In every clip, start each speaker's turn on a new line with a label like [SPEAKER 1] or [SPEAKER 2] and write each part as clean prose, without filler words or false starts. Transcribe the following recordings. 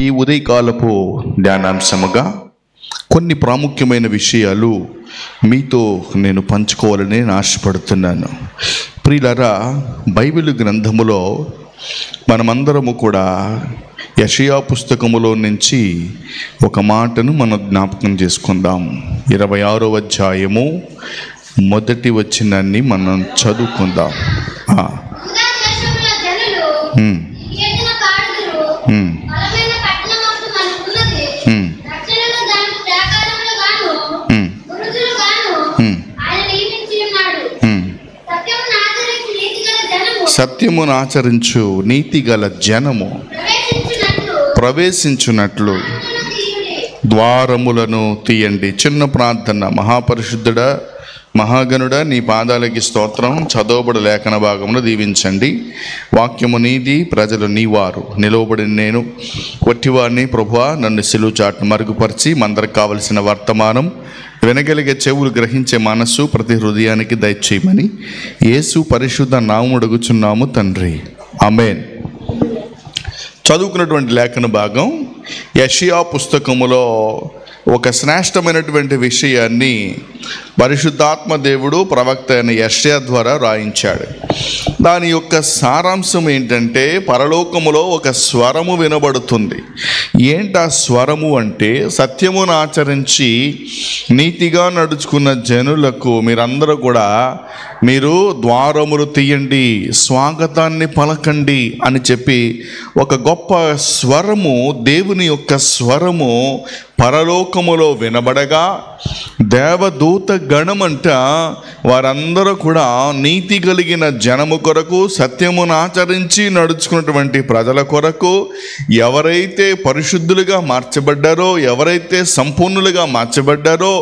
[SPEAKER 1] ఈ ఉదయకాలపు ధ్యానాంశముగా కొన్ని ప్రాముఖ్యమైన విషయాలు మీతో నేను పంచుకోవాలని నేను ఆశపడుతున్నాను. ప్రియులారా, బైబిల్ గ్రంథములో మనమందరము కూడా యెషయా పుస్తకములో నుంచి ఒక మాటను మనం జ్ఞాపకం చేసుకుందాం. 26వ అధ్యాయము మొదటి వచనాన్ని మనం చదువుకుందాం. సత్యమును ఆచరించు నీతి గల జనము ప్రవేశించున్నట్లు ద్వారములను తీయండి. చిన్న ప్రార్థన. మహాపరిశుద్ధుడా, మహాగణుడా, నీ పాదాలకి స్తోత్రం. చదవబడి లేఖన భాగంలో దీవించండి. వాక్యము నీది, ప్రజలు నీవారు. నిలవబడి నేను కొట్టివారిని ప్రభువా, నన్ను సిలువ చాటును మరుగుపరిచి మందరికి కావలసిన వర్తమానం వినగలిగే చెవులు గ్రహించే మనస్సు ప్రతి హృదయానికి దయచేయమని యేసు పరిశుద్ధ నామమున అడుగుచున్నాము తండ్రి, ఆమేన్. చదువుకున్నటువంటి లేఖన భాగం యెషయా పుస్తకములో ఒక శ్రేష్టమైనటువంటి విషయాన్ని పరిశుద్ధాత్మ దేవుడు ప్రవక్త అయిన యెషయా ద్వారా రాయించాడు. దాని యొక్క సారాంశం ఏంటంటే, పరలోకములో ఒక స్వరము వినబడుతుంది. ఏంటి ఆ స్వరము అంటే, సత్యమును ఆచరించి నీతిగా నడుచుకున్న జనులకు మీరందరూ కూడా మీరు ద్వారములు తీయండి, స్వాగతాన్ని పలకండి అని చెప్పి ఒక గొప్ప స్వరము, దేవుని యొక్క స్వరము పరలోకములో వినబడగా, దేవదూత గణమంట వారందరూ కూడా నీతి కలిగిన జనము కొరకు, సత్యమును ఆచరించి నడుచుకున్నటువంటి ప్రజల కొరకు, ఎవరైతే పరిశుద్ధులుగా మార్చబడ్డారో, ఎవరైతే సంపూర్ణులుగా మార్చబడ్డారో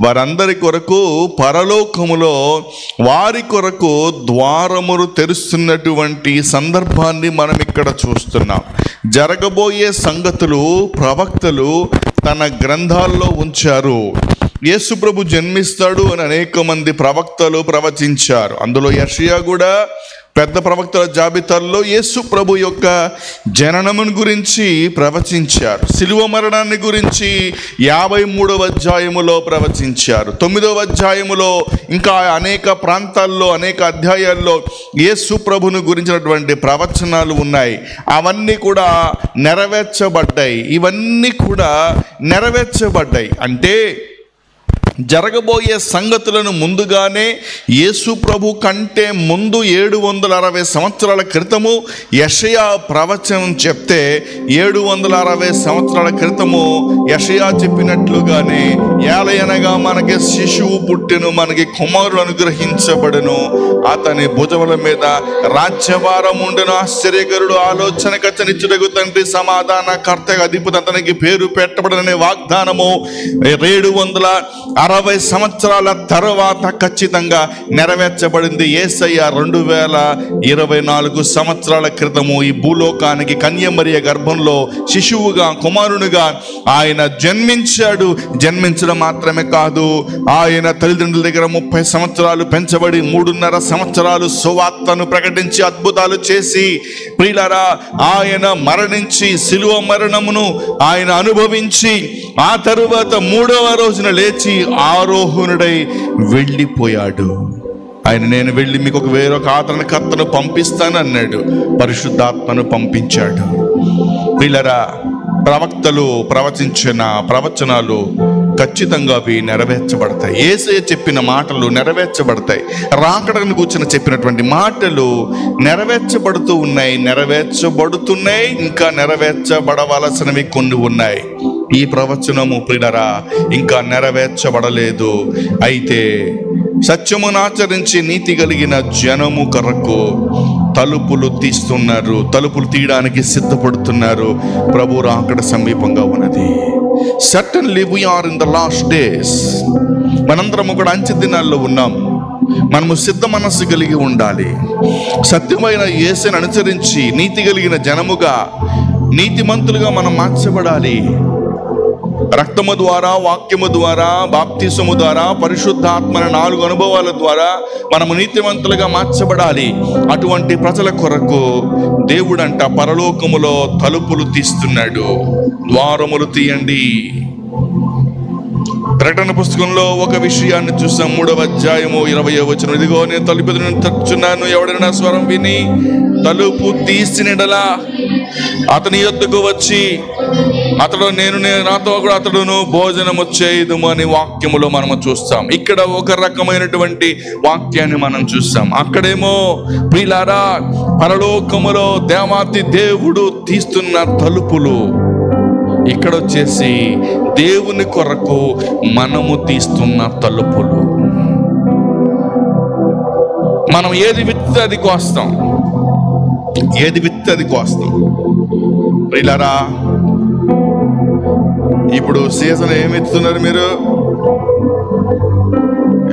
[SPEAKER 1] వారందరి కొరకు పరలోకములో వారి కొరకు ద్వారములు తెరుస్తున్నటువంటి సందర్భాన్ని మనం ఇక్కడ చూస్తున్నాం. జరగబోయే సంగతులు ప్రవక్తలు తన గ్రంథాల్లో ఉంచారు. యేసు ప్రభు జన్మిస్తాడు అని అనేక మంది ప్రవక్తలు ప్రవచించారు. అందులో యెషయా కూడా పెద్ద ప్రవక్తల జాబితాల్లో యేసు ప్రభు యొక్క జననమును గురించి ప్రవచించారు. శిలువ మరణాన్ని గురించి 53వ అధ్యాయములో ప్రవచించారు. 9వ అధ్యాయములో ఇంకా అనేక ప్రాంతాల్లో, అనేక అధ్యాయాల్లో యేసు ప్రభును గురించినటువంటి ప్రవచనాలు ఉన్నాయి. అవన్నీ కూడా నెరవేర్చబడ్డాయి. ఇవన్నీ కూడా నెరవేర్చబడ్డాయి. అంటే జరగబోయే సంగతులను ముందుగానే యేసు ప్రభు కంటే ముందు 760 సంవత్సరాల క్రితము యెషయా ప్రవచనం చెప్తే, 760 సంవత్సరాల క్రితము యెషయా చెప్పినట్లుగానే ఏలయనగా మనకి శిశువు పుట్టెను, మనకి కుమారుడు అనుగ్రహించబడును, అతని భుజముల మీద రాజ్యభారం ఉండెను, ఆశ్చర్యకరుడు, ఆలోచనకర్తనిచ్చుటకు తండ్రి, సమాధానకర్తగా అధిపతి, అతనికి పేరు పెట్టబడననే వాగ్దానము 760 సంవత్సరాల తర్వాత ఖచ్చితంగా నెరవేర్చబడింది. యేసయ్య 2024 సంవత్సరాల క్రితము ఈ భూలోకానికి కన్యమరియ గర్భంలో శిశువుగా, కుమారునిగా ఆయన జన్మించాడు. జన్మించడం మాత్రమే కాదు, ఆయన తల్లిదండ్రుల దగ్గర 30 సంవత్సరాలు పెంచబడి 3.5 సంవత్సరాలు సువార్తను ప్రకటించి అద్భుతాలు చేసి, ప్రియులారా, ఆయన మరణించి శిలువ మరణమును ఆయన అనుభవించి ఆ తరువాత 3వ రోజున లేచి ఆరోహణుడై వెళ్ళిపోయాడు. ఆయన నేను వెళ్ళి మీకు వేరొక ఆదరణకర్తను పంపిస్తాను అన్నాడు. పరిశుద్ధాత్మను పంపించాడు. ప్రియులారా, ప్రవక్తలు ప్రవచించిన ప్రవచనాలు ఖచ్చితంగా అవి నెరవేర్చబడతాయి. యేసయ్య చెప్పిన మాటలు నెరవేర్చబడతాయి. రాకడను కూర్చొని చెప్పినటువంటి మాటలు నెరవేర్చబడుతూ ఉన్నాయి, నెరవేర్చబడుతున్నాయి, ఇంకా నెరవేర్చబడవలసినవి కొన్ని ఉన్నాయి. ఈ ప్రవచనము ప్రియులారా ఇంకా నెరవేర్చబడలేదు. అయితే సత్యమును ఆచరించి నీతి కలిగిన జనము కొరకు తలుపులు తీస్తున్నారు, తలుపులు తీయడానికి సిద్ధపడుతున్నారు. ప్రభు రాకడ సమీపంగా ఉన్నది. Certainly we are in the last days. మనందరము కూడా అంచె దినాల్లో ఉన్నాం. మనము సిద్ధ మనస్సు కలిగి ఉండాలి. సత్యమైన యేసుని అనుసరించి నీతి కలిగిన జనముగా, నీతిమంతులుగా మనం మార్చబడాలి. రక్తము ద్వారా, వాక్యము ద్వారా, బాప్తిసము ద్వారా, పరిశుద్ధాత్మ 4 అనుభవాల ద్వారా మనము నీతిమంతులుగా మార్చబడాలి. అటువంటి ప్రజల కొరకు దేవుడంట పరలోకములో తలుపులు తీస్తున్నాడు. ద్వారములు తీయండి. ప్రకటన పుస్తకంలో ఒక విషయాన్ని చూసాం. 3వ అధ్యాయము 20వ వచనం. ఇదిగో నేను తలుపు ఎదుట తట్టుచున్నాను, ఎవడైనా స్వరం విని తలుపు తీసినడలా అతని యొద్దకు వచ్చి అతడు నేను నాతో కూడా అతడును భోజనము చేయుదుము అని వాక్యములో మనము చూస్తాం. ఇక్కడ ఒక రకమైనటువంటి వాక్యాన్ని మనం చూస్తాం. అక్కడేమో ప్రియులారా పరలోకములో దేవాతి దేవుడు తీస్తున్న తలుపులు, ఇక్కడ వచ్చేసి దేవుని కొరకు మనము తీస్తున్న తలుపులు. మనం ఏది విత్తే అది కోస్తాం, ఏది విత్తే అది కోస్తాం. ప్రియులారా ఇప్పుడు సీజన్ ఏమి ఎత్తుతున్నారు మీరు?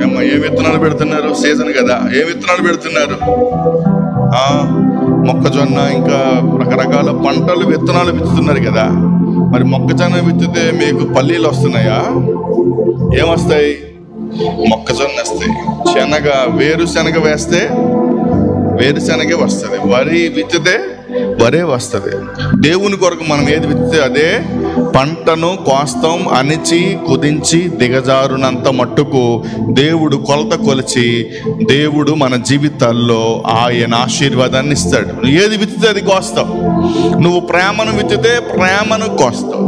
[SPEAKER 1] ఏం విత్తనాలు పెడుతున్నారు? సీజన్ కదా, ఏ విత్తనాలు పెడుతున్నారు? మొక్కజొన్న ఇంకా రకరకాల పంటలు విత్తనాలు విత్తుతున్నారు కదా. మరి మొక్కజొన్న విత్తితే మీకు పల్లీలు వస్తున్నాయా? ఏమొస్తాయి? మొక్కజొన్న వస్తాయి. శనగ, వేరుశనగ వేస్తే వేరుశనగే వస్తుంది. వరి విత్తితే వరే వస్తుంది. దేవుని కొరకు మనం ఏది విత్తితే అదే పంటను కోస్తాం. అణిచి కుదించి దిగజారునంత మట్టుకు దేవుడు కొలత కొలిచి దేవుడు మన జీవితాల్లో ఆయన ఆశీర్వాదాన్ని ఇస్తాడు. ఏది విత్తితే అది కోస్తావు. నువ్వు ప్రేమను విత్తితే ప్రేమను కోస్తావు.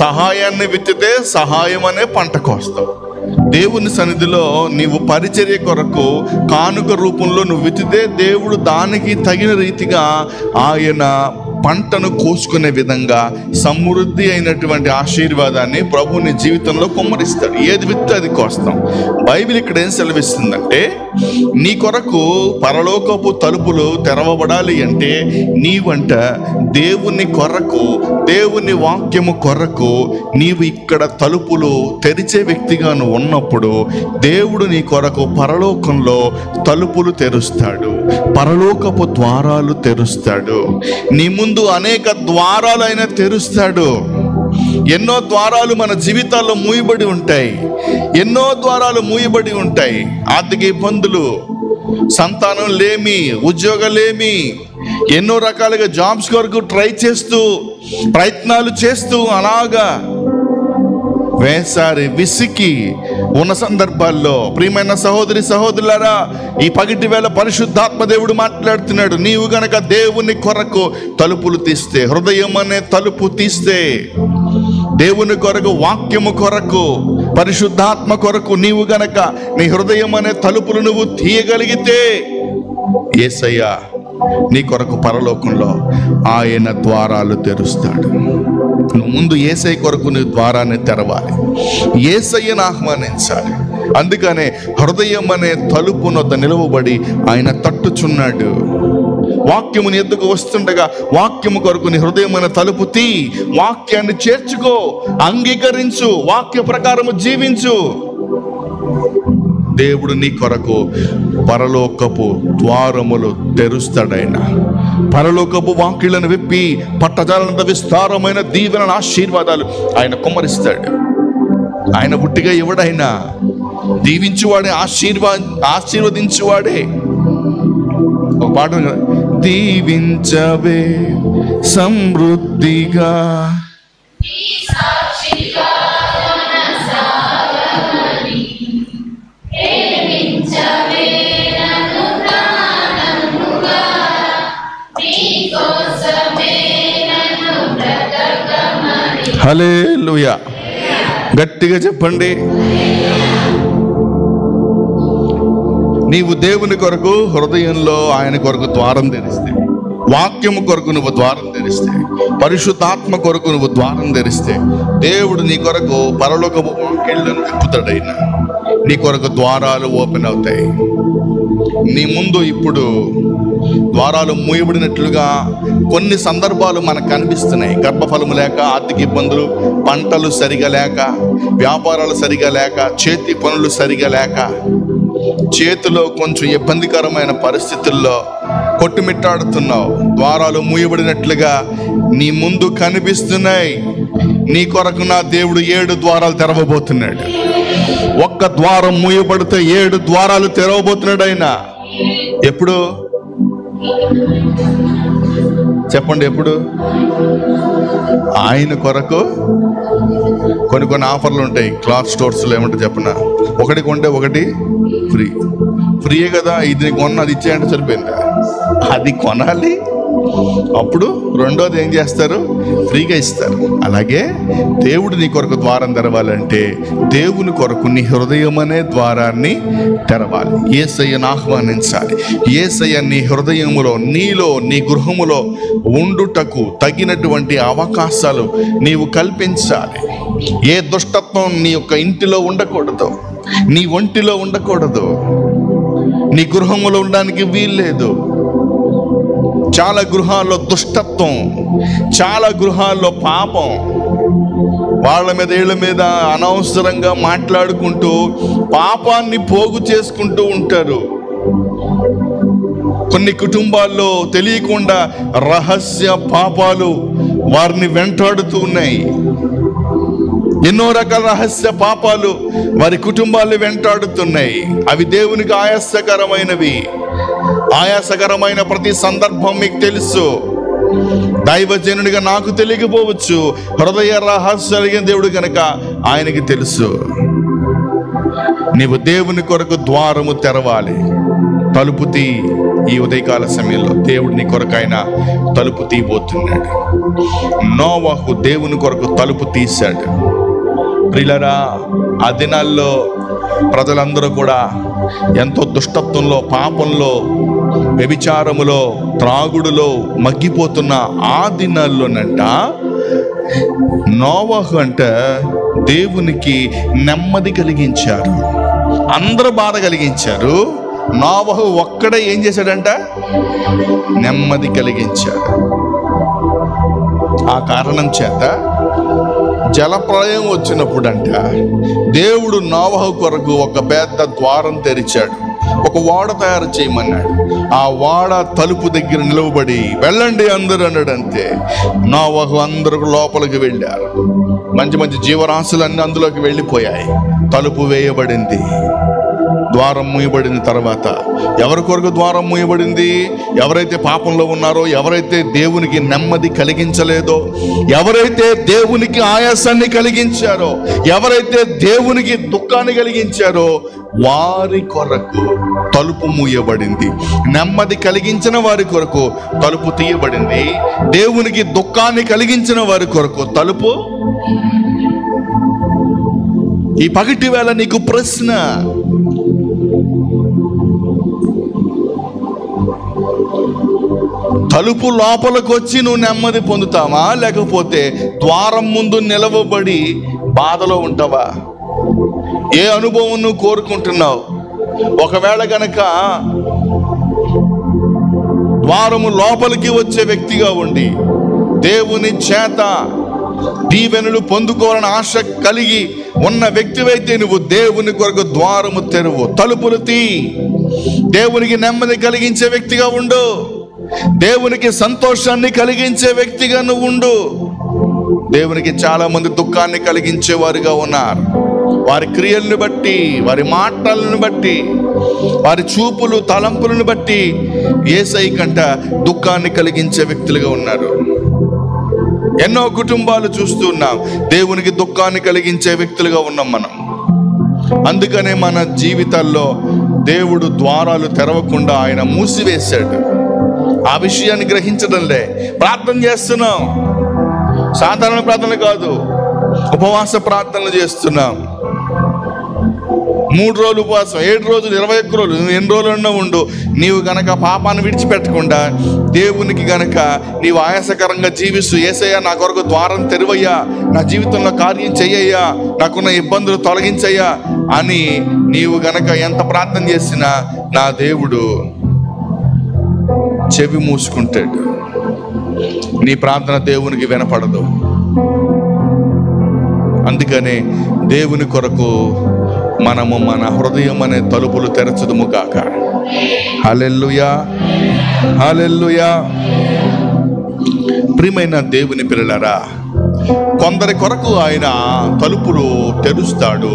[SPEAKER 1] సహాయాన్ని విత్తితే సహాయం అనే పంట కోస్తావు. దేవుని సన్నిధిలో నీవు పరిచర్య కొరకు కానుక రూపంలో నువ్వు విత్తితే దేవుడు దానికి తగిన రీతిగా ఆయన పంటను కోసుకునే విధంగా సమృద్ధి అయినటువంటి ఆశీర్వాదాన్ని ప్రభు నీ జీవితంలో కుమ్మరిస్తాడు. ఏది విత్తే అది కోస్తాం. బైబిల్ ఇక్కడ ఏం సెలవిస్తుందంటే నీ కొరకు పరలోకపు తలుపులు తెరవబడాలి అంటే నీవంట దేవుని కొరకు, దేవుని వాక్యము కొరకు నీవు ఇక్కడ తలుపులు తెరిచే వ్యక్తిగా నువ్వు ఉన్నప్పుడు దేవుడు నీ కొరకు పరలోకంలో తలుపులు తెరుస్తాడు, పరలోకపు ద్వారాలు తెరుస్తాడు. నీ ముందు అనేక ద్వారాలు ఆయన తెరుస్తాడు. ఎన్నో ద్వారాలు మన జీవితాల్లో మూయబడి ఉంటాయి. ఎన్నో ద్వారాలు మూయబడి ఉంటాయి. ఆర్థిక ఇబ్బందులు, సంతానం లేమి, ఉద్యోగాలేమి, ఎన్నో రకాలుగా జాబ్స్ కొరకు ట్రై చేస్తూ ప్రయత్నాలు చేస్తూ అలాగా వేసారి విసికి ఉన్న సందర్భాల్లో ప్రియమైన సహోదరి సహోదరులారా, ఈ పగటి వేళ పరిశుద్ధాత్మ దేవుడు మాట్లాడుతున్నాడు. నీవు గనక దేవుని కొరకు తలుపులు తీస్తే, హృదయం అనే తలుపు తీస్తే, దేవుని కొరకు, వాక్యము కొరకు, పరిశుద్ధాత్మ కొరకు నీవు గనక నీ హృదయం అనే తలుపులు నువ్వు తీయగలిగితే యేసయ్య నీ కొరకు పరలోకంలో ఆయన ద్వారాలు తెరుస్తాడు. నువ్వు ముందు యేసయ్య కొరకు నీ ద్వారాన్ని తెరవాలి, యేసయ్యను ఆహ్వానించాలి. అందుకనే హృదయం అనే తలుపు నొద్ద నిలవబడి ఆయన తట్టుచున్నాడు. వాక్యముని ఎద్దుకు వస్తుండగా వాక్యము కొరకు నీ హృదయం అనే తలుపు తీ, వాక్యాన్ని చేర్చుకో, అంగీకరించు, వాక్య ప్రకారము జీవించు. దేవుడు నీ కొరకు పరలోకపు ద్వారములు తెరుస్తాడైనా. పరలోకపు వాకిళ్లను విప్పి పట్టజాలంత విస్తారమైన దీవెన ఆశీర్వాదాలు ఆయన కుమ్మరిస్తాడు. ఆయన బుట్టిగా ఎవడైనా దీవించువాడే, ఆశీర్వదించువాడే. ఒక పాట దీవించవే సమృద్ధిగా హల్లెలూయా. గట్టిగా చెప్పండి. నీవు దేవుని కొరకు హృదయంలో ఆయన కొరకు ద్వారం తెరిస్తే, వాక్యము కొరకు నువ్వు ద్వారం తెరిస్తే, పరిశుద్ధాత్మ కొరకు నువ్వు ద్వారం తెరిస్తే దేవుడు నీ కొరకు పరలోకపు వాకిళ్లను విప్పుతాడైనా. నీ కొరకు ద్వారాలు ఓపెన్ అవుతాయి. నీ ముందు ఇప్పుడు ద్వారాలు మూయబడినట్లుగా కొన్ని సందర్భాలు మనకు కనిపిస్తున్నాయి. గర్భఫలము లేక, ఆర్థిక ఇబ్బందులు, పంటలు సరిగా లేక, వ్యాపారాలు సరిగా లేక, చేతి పనులు సరిగా లేక, చేతిలో కొంచెం ఇబ్బందికరమైన పరిస్థితుల్లో కొట్టుమిట్టాడుతున్నావు. ద్వారాలు మూయబడినట్లుగా నీ ముందు కనిపిస్తున్నాయి. నీ కొరకు నా దేవుడు 7 ద్వారాలు తెరవబోతున్నాడు. ఒక్క ద్వారం మూయబడితే 7 ద్వారాలు తెరవబోతున్నాడు ఆయన. ఎప్పుడు చెప్పండి? ఎప్పుడు? ఆయన కొరకు కొన్ని ఆఫర్లు ఉంటాయి క్లాత్ స్టోర్స్లో. ఏమంటే చెప్పనా, ఒకటి కొంటే ఒకటి ఫ్రీయే కదా. ఇది కొన్న అది ఇచ్చేయంటే సరిపోయిందా? అది కొనాలి, అప్పుడు రెండోది ఏం చేస్తారు? ఫ్రీగా ఇస్తారు. అలాగే దేవుడు నీ కొరకు ద్వారం తెరవాలంటే దేవుని కొరకు నీ హృదయం అనే ద్వారాన్ని తెరవాలి. యేసయ్యను ఆహ్వానించాలి. యేసయ్య నీ హృదయములో, నీలో, నీ గృహములో ఉండుటకు తగినటువంటి అవకాశాలు నీవు కల్పించాలి. ఏ దుష్టత్వం నీ యొక్క ఇంటిలో ఉండకూడదు, నీ ఒంటిలో ఉండకూడదు, నీ గృహములో ఉండడానికి వీల్లేదు. చాలా గృహాల్లో దుష్టత్వం, చాలా గృహాల్లో పాపం, వాళ్ళ మీద వీళ్ళ మీద అనవసరంగా మాట్లాడుకుంటూ పాపాన్ని పోగు చేసుకుంటూ ఉంటారు. కొన్ని కుటుంబాల్లో తెలియకుండా రహస్య పాపాలు వారిని వెంటాడుతూ ఉన్నాయి. ఎన్నో రకాల రహస్య పాపాలు వారి కుటుంబాలు వెంటాడుతున్నాయి. అవి దేవునికి ఆయాసకరమైనవి. ఆయాసకరమైన ప్రతి సందర్భం మీకు తెలుసు. దైవజనుడిగా నాకు తెలియకపోవచ్చు, హృదయ రహస్యాలు దేవుడు కనుక ఆయనకి తెలుసు. నీవు దేవుని కొరకు ద్వారము తెరవాలి. తలుపు తీ. ఈ ఉదయకాల సమయంలో దేవుడు నీ కొరకు ఆయన తలుపు తీయబోతున్నాడు. నోవహు దేవుని కొరకు తలుపు తీశాడు. ప్రియులారా, ఆ దినాల్లో ప్రజలందరూ కూడా ఎంతో దుష్టత్వంలో, పాపంలో, వ్యభిచారములో, త్రాగుడులో మగ్గిపోతున్న ఆ దినాల్లోనంట నోవహు అంటే దేవునికి నెమ్మది కలిగించారు. అందరూ బాధ కలిగించారు. నోవహు ఒక్కడే ఏం చేశాడంట? నెమ్మది కలిగించాడు. ఆ కారణం చేత జలప్రళయం వచ్చినప్పుడంట దేవుడు నోవహు కొరకు ఒక పెద్ద ద్వారం తెరిచాడు. ఒక ఓడ తయారు చేయమన్నాడు. ఆ ఓడ తలుపు దగ్గర నిలవబడి వెళ్ళండి అందరూ అన్నాడు. అంతే. నోవహు అందరూ లోపలికి వెళ్ళారు. మంచి మంచి జీవరాశులన్నీ అందులోకి వెళ్ళిపోయాయి. తలుపు వేయబడింది. ద్వారం మూయబడిన తర్వాత ఎవరి కొరకు ద్వారం మూయబడింది? ఎవరైతే పాపంలో ఉన్నారో, ఎవరైతే దేవునికి నెమ్మది కలిగించలేదో, ఎవరైతే దేవునికి ఆయాసాన్ని కలిగించారో, ఎవరైతే దేవునికి దుఃఖాన్ని కలిగించారో వారి కొరకు తలుపు మూయబడింది. నెమ్మది కలిగించిన వారి కొరకు తలుపు తీయబడింది. దేవునికి దుఃఖాన్ని కలిగించిన వారి కొరకు తలుపు. ఈ పగటి వేళ నీకు ప్రశ్న, తలుపు లోపలికి వచ్చి నువ్వు నెమ్మది పొందుతావా, లేకపోతే ద్వారం ముందు నిలవబడి బాధలో ఉంటావా? ఏ అనుభవం నువ్వు కోరుకుంటున్నావు? ఒకవేళ గనక ద్వారము లోపలికి వచ్చే వ్యక్తిగా ఉండి దేవుని చేత దీవెనలు పొందుకోవాలని ఆశ కలిగి ఉన్న వ్యక్తివైతే నువ్వు దేవుని కొరకు ద్వారము తెరువు, తలుపులు తీ. దేవునికి నెమ్మది కలిగించే వ్యక్తిగా ఉండు. దేవునికి సంతోషాన్ని కలిగించే వ్యక్తిగా నువ్వు ఉండు. దేవునికి చాలా మంది దుఃఖాన్ని కలిగించే వారుగా ఉన్నారు. వారి క్రియలను బట్టి, వారి మాటలను బట్టి, వారి చూపులు తలంపులను బట్టి యేసయ్య కంట దుఃఖాన్ని కలిగించే వ్యక్తులుగా ఉన్నారు. ఎన్నో కుటుంబాలు చూస్తున్నాం. దేవునికి దుఃఖాన్ని కలిగించే వ్యక్తులుగా ఉన్నాం మనం. అందుకనే మన జీవితాల్లో దేవుడు ద్వారాలు తెరవకుండా ఆయన మూసివేశాడు. ఆ విషయాన్ని గ్రహించడంలే ప్రార్థన చేస్తున్నాం. సాధారణ ప్రార్థనలు కాదు, ఉపవాస ప్రార్థనలు చేస్తున్నాం. 3 రోజులు ఉపవాసం, 7 రోజులు, 21 రోజులు, నువ్వు ఎన్ని రోజులన్నా ఉండు. నీవు గనక పాపాన్ని విడిచిపెట్టకుండా దేవునికి గనక నీవు ఆయాసకరంగా జీవిస్తూ, యేసయ్యా నా కొరకు ద్వారం తెరువయ్యా, నా జీవితంలో కార్యం చెయ్యయ్యా, నాకున్న ఇబ్బందులు తొలగించయ్యా అని నీవు గనక ఎంత ప్రార్థన చేసినా నా దేవుడు చెవి మూసుకుంటాడు. నీ ప్రార్థన దేవునికి వినపడదు. అందుకనే దేవుని కొరకు మనము మన హృదయం అనే తలుపులు తెరచుదుము గాక. హల్లెలూయా, హల్లెలూయా. ప్రియమైన దేవుని పిల్లలారా, కొందరి కొరకు ఆయన తలుపులు తెరుస్తాడు,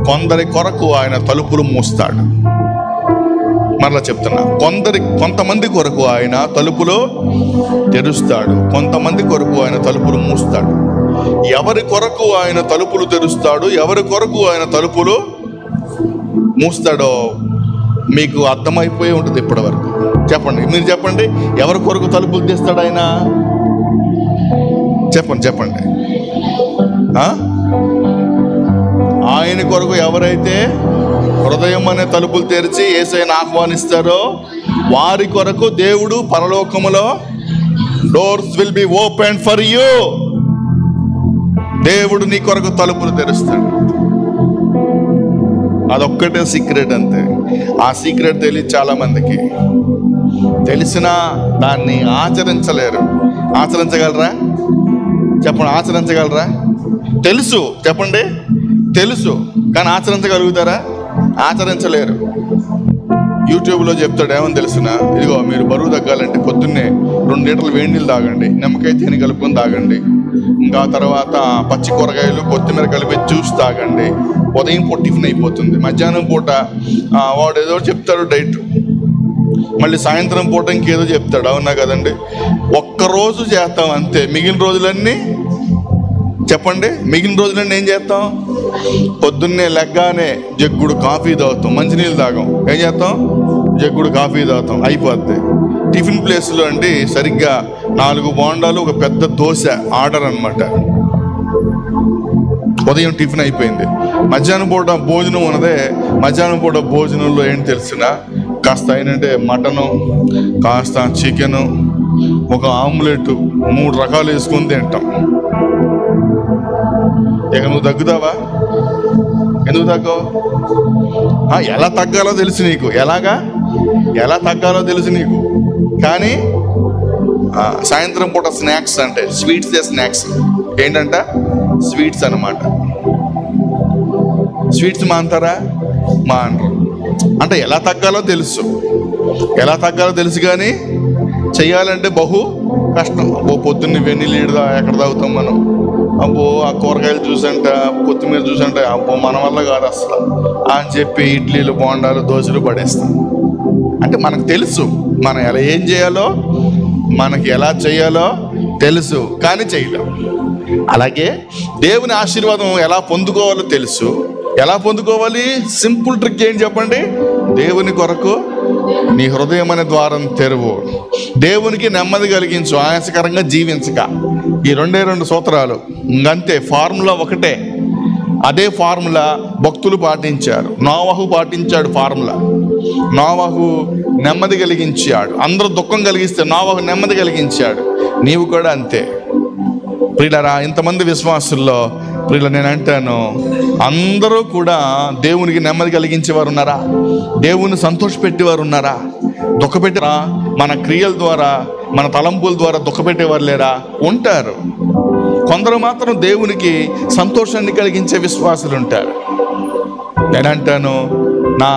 [SPEAKER 1] కొందరి కొరకు ఆయన తలుపులు మూస్తాడు. మరలా చెప్తున్నా, కొంతమంది కొరకు ఆయన తలుపులు తెరుస్తాడు, కొంతమంది కొరకు ఆయన తలుపులు మూస్తాడు. ఎవరి కొరకు ఆయన తలుపులు తెరుస్తాడు, ఎవరి కొరకు ఆయన తలుపులు మూస్తాడో మీకు అర్థమైపోయి ఉంటుంది ఇప్పటి వరకు. చెప్పండి, మీరు చెప్పండి, ఎవరి కొరకు తలుపులు తీస్తాడు ఆయన? చెప్పండి. ఆయన కొరకు ఎవరైతే హృదయం అనే తలుపులు తెరిచి యేసయ్యను ఆహ్వానిస్తారో వారి కొరకు దేవుడు పరలోకములో doors will be open for you. దేవుడు నీ కొరకు తలుపులు తెరుస్తాడు. అదొక్కటే సీక్రెట్, అంతే. ఆ సీక్రెట్ తెలియదు చాలా మందికి. తెలిసినా దాన్ని ఆచరించలేరు. ఆచరించగలరా? చెప్పండి, ఆచరించగలరా? తెలుసు, చెప్పండి, తెలుసు, కానీ ఆచరించగలుగుతారా? ఆచరించలేరు. యూట్యూబ్లో చెప్తాడు, ఏమని తెలిసిన, ఇదిగో మీరు బరువు తగ్గాలంటే పొద్దున్నే 2 లీటర్లు వేడి నీళ్ళు తాగండి, నిమ్మకాయ తేనె కలుపుకొని తాగండి, ఇంకా తర్వాత పచ్చి కూరగాయలు కొత్తిమీర కలిపి జ్యూస్ తాగండి, ఉదయం పూట టిఫిన్ అయిపోతుంది, మధ్యాహ్నం పూట వాడు ఏదో చెప్తాడు డైట్, మళ్ళీ సాయంత్రం పూట ఇంకేదో చెప్తాడు. అవునా కదండి? ఒక్కరోజు చేస్తాం అంతే. మిగిలిన రోజులన్నీ చెప్పండి, మిగిలిన రోజులన్నీ ఏం చేస్తాం? పొద్దున్నే లెగ్గానే జగ్గుడు కాఫీ తాగుతాం, మంచినీళ్ళు తాగాం, ఏం చేస్తాం? జగ్గుడు కాఫీ తాగుతాం, అయిపోద్ది. టిఫిన్ ప్లేస్లో అండి సరిగ్గా 4 బోండాలు, ఒక పెద్ద దోశ ఆర్డర్ అన్నమాట. ఉదయం టిఫిన్ అయిపోయింది. మధ్యాహ్నం పూట భోజనం ఉన్నదే. మధ్యాహ్నం పూట భోజనంలో ఏంటి తెలిసిన, కాస్త ఏంటంటే మటను, కాస్త చికెను, ఒక ఆమ్లెట్, 3 రకాలు వేసుకొని తింటాం. ఇక నువ్వు తగ్గుతావా? ఎందుకు తగ్గవు? ఎలా తగ్గాలో తెలుసు నీకు. ఎలా తగ్గాలో తెలుసు నీకు. కానీ సాయంత్రం పూట స్నాక్స్ అంటే స్నాక్స్ ఏంటంట? స్వీట్స్ అన్నమాట. స్వీట్స్ మాంటారా? మానరు. అంటే ఎలా తగ్గాలో తెలుసు కానీ చెయ్యాలంటే బహు కష్టం. పొద్దున్న వెన్నీళ్ళు ఎక్కడ తాగుతాం మనం? అబ్బో ఆ కూరగాయలు చూసంట, కొత్తిమీర చూసంటే అబ్బో మన వల్ల కాదు అసలు అని చెప్పి ఇడ్లీలు, బోండాలు, దోశలు పడేస్తాం. అంటే మనకు తెలుసు మనం ఏం చేయాలో, మనకి ఎలా చేయాలో తెలుసు, కానీ చేయలేం. అలాగే దేవుని ఆశీర్వాదం ఎలా పొందుకోవాలో తెలుసు. ఎలా పొందుకోవాలి? సింపుల్ ట్రిక్ ఏంటి చెప్పండి? దేవుని కొరకు నీ హృదయం అనే ద్వారం తెరువు, దేవునికి నెమ్మది కలిగించు, ఆయాసకరంగా జీవించక. ఈ 2 సూత్రాలు, ఇంకంతే. ఫార్ములా ఒకటే. అదే ఫార్ములా భక్తులు పాటించారు. నోవహు పాటించాడు ఫార్ములా. నోవహు నెమ్మది కలిగించాడు. అందరూ దుఃఖం కలిగిస్తే నోవహు నెమ్మది కలిగించాడు. నీవు కూడా అంతే. ప్రియులారా, ఇంతమంది విశ్వాసుల్లో ప్రియుల నేను అంటాను, అందరూ కూడా దేవునికి నెమ్మది కలిగించేవారు ఉన్నారా? దేవుని సంతోషపెట్టేవారు ఉన్నారా? దుఃఖపెట్టేరా? మన క్రియల ద్వారా, మన తలంపుల ద్వారా దుఃఖపెట్టేవారు లేరా? ఉంటారు. కొందరు మాత్రం దేవునికి సంతోషాన్ని కలిగించే విశ్వాసులు ఉంటారు. నేనంటాను, నా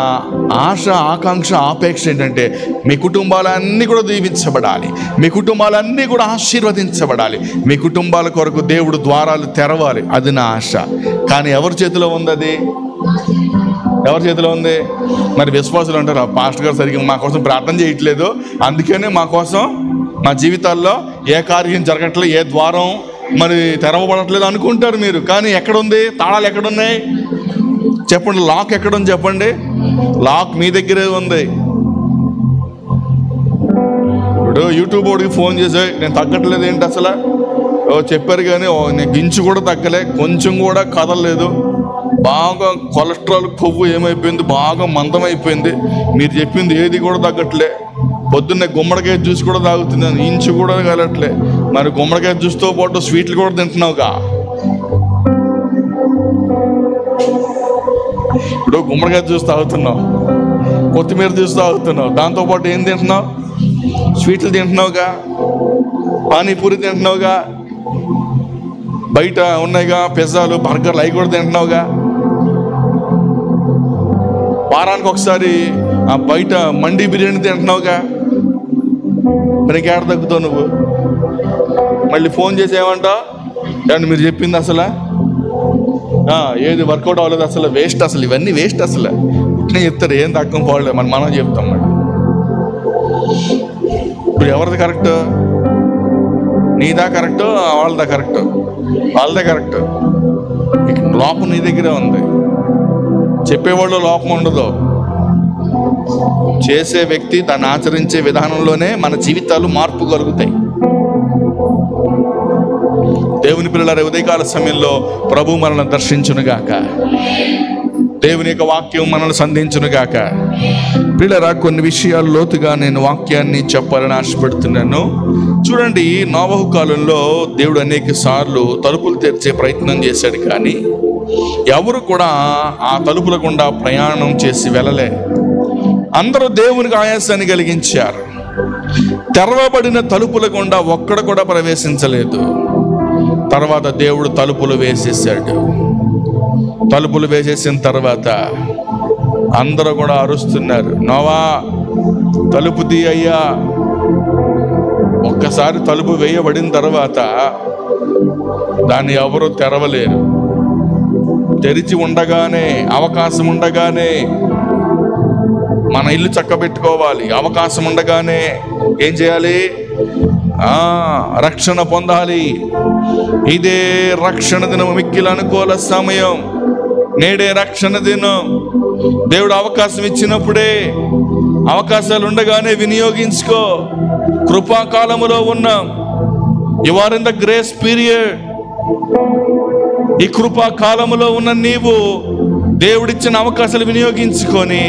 [SPEAKER 1] ఆశ, ఆకాంక్ష, ఆపేక్ష ఏంటంటే మీ కుటుంబాలన్నీ కూడా దీవించబడాలి, మీ కుటుంబాలన్నీ కూడా ఆశీర్వదించబడాలి, మీ కుటుంబాల కొరకు దేవుడు ద్వారాలు తెరవాలి. అది నా ఆశ. కానీ ఎవరి చేతిలో ఉంది? అది ఎవరి చేతిలో ఉంది? మరి విశ్వాసులు అంటారు, పాస్టర్ గారు సరిగ్గా మా కోసం ప్రార్థన చేయట్లేదు, అందుకనే మా కోసం మా జీవితాల్లో ఏ కార్యం జరగట్లేదు, ఏ ద్వారం మరి తెరవబడట్లేదు అనుకుంటారు మీరు. కానీ ఎక్కడుంది? తాళాలు ఎక్కడున్నాయి చెప్పండి? లాక్ ఎక్కడుంది చెప్పండి? లాక్ మీ దగ్గరే ఉంది. ఇప్పుడు యూట్యూబ్ వాడికి ఫోన్ చేసే, నేను తగ్గట్లేదు ఏంటి అసలు చెప్పారు, కానీ నేను గించు కూడా తగ్గలే, కొంచెం కూడా కదలలేదు, బాగా కొలెస్ట్రాల్ కొవ్వు ఏమైపోయింది, బాగా మందమైపోయింది, మీరు చెప్పింది ఏది కూడా తగ్గట్లే, పొద్దున్నే గుమ్మడికాయ జ్యూస్ కూడా తాగుతున్నాను, ఇంచు కూడా కలట్లే. మరి గుమ్మడికాయ జ్యూస్తో పాటు స్వీట్లు కూడా తింటున్నావుగా. ఇప్పుడు గుమ్మడికాయ జ్యూస్ తాగుతున్నావు, కొత్తిమీర జ్యూస్ తాగుతున్నావు, దాంతోపాటు ఏం తింటున్నావు? స్వీట్లు తింటున్నావుగా, పానీపూరి తింటున్నావుగా, బయట ఉన్నాయిగా పిజ్జాలు, బర్గర్లు, అవి కూడా తింటున్నావుగా. వారానికి ఒకసారి బయట మండీ బిర్యానీ తింటున్నావుగా. మరి ఇంకేడ తగ్గుతావు నువ్వు? మళ్ళీ ఫోన్ చేసి ఏమంటావు? ఏమండి మీరు చెప్పింది అసలు ఏది వర్కౌట్ అవ్వలేదు, అసలు వేస్ట్, అసలు ఇవన్నీ వేస్ట్, అసలు ఇట్లా చెప్తారు, ఏం తక్కువ పోవట్లేదు, మనం చెప్తాం. మరి ఇప్పుడు ఎవరిది కరెక్ట్? నీదా కరెక్ట్, వాళ్ళదా కరెక్ట్? వాళ్ళదే కరెక్ట్. లోపం నీ దగ్గరే ఉంది. చెప్పేవాళ్ళు లోపం ఉండదు. చేసే వ్యక్తి దాన్ని ఆచరించే విధానంలోనే మన జీవితాలు మార్పు కలుగుతాయి. దేవుని పిల్లల ఉదయకాల సమయంలో ప్రభు మనల్ని దర్శించునుగాక. దేవుని యొక్క వాక్యం మనల్ని సంధించునుగాక. పిల్లరా, కొన్ని విషయాలు లోతుగా నేను వాక్యాన్ని చెప్పాలని ఆశపడుతున్నాను. చూడండి, నోవహు కాలంలో దేవుడు అనేక సార్లు తలుపులు తెరిచే ప్రయత్నం చేశాడు, కానీ ఎవరు కూడా ఆ తలుపుల గుండా ప్రయాణం చేసి వెళ్ళలే. అందరూ దేవునికి ఆయాసాన్ని కలిగించారు. తెరవబడిన తలుపుల గుండా ఒక్కడ కూడా ప్రవేశించలేదు. తర్వాత దేవుడు తలుపులు వేసేసాడు. తలుపులు వేసేసిన తర్వాత అందరూ కూడా అరుస్తున్నారు, నోవా తలుపు తీ అయ్యా. ఒక్కసారి తలుపు వేయబడిన తర్వాత దాన్ని ఎవరు తెరవలేరు. తెరిచి ఉండగానే, అవకాశం ఉండగానే మన ఇల్లు చక్కబెట్టుకోవాలి. అవకాశం ఉండగానే ఏం చేయాలి? రక్షణ పొందాలి. ఇదే రక్షణ దినం, మిక్కిలి అనుకూల సమయం. నేడే రక్షణ దినం. దేవుడు అవకాశం ఇచ్చినప్పుడే, అవకాశాలు ఉండగానే వినియోగించుకో. కృపాకాలములో ఉన్నాం. You are in the grace period. ఈ కృపాకాలములో ఉన్న నీవు దేవుడిచ్చిన అవకాశాలు వినియోగించుకొని,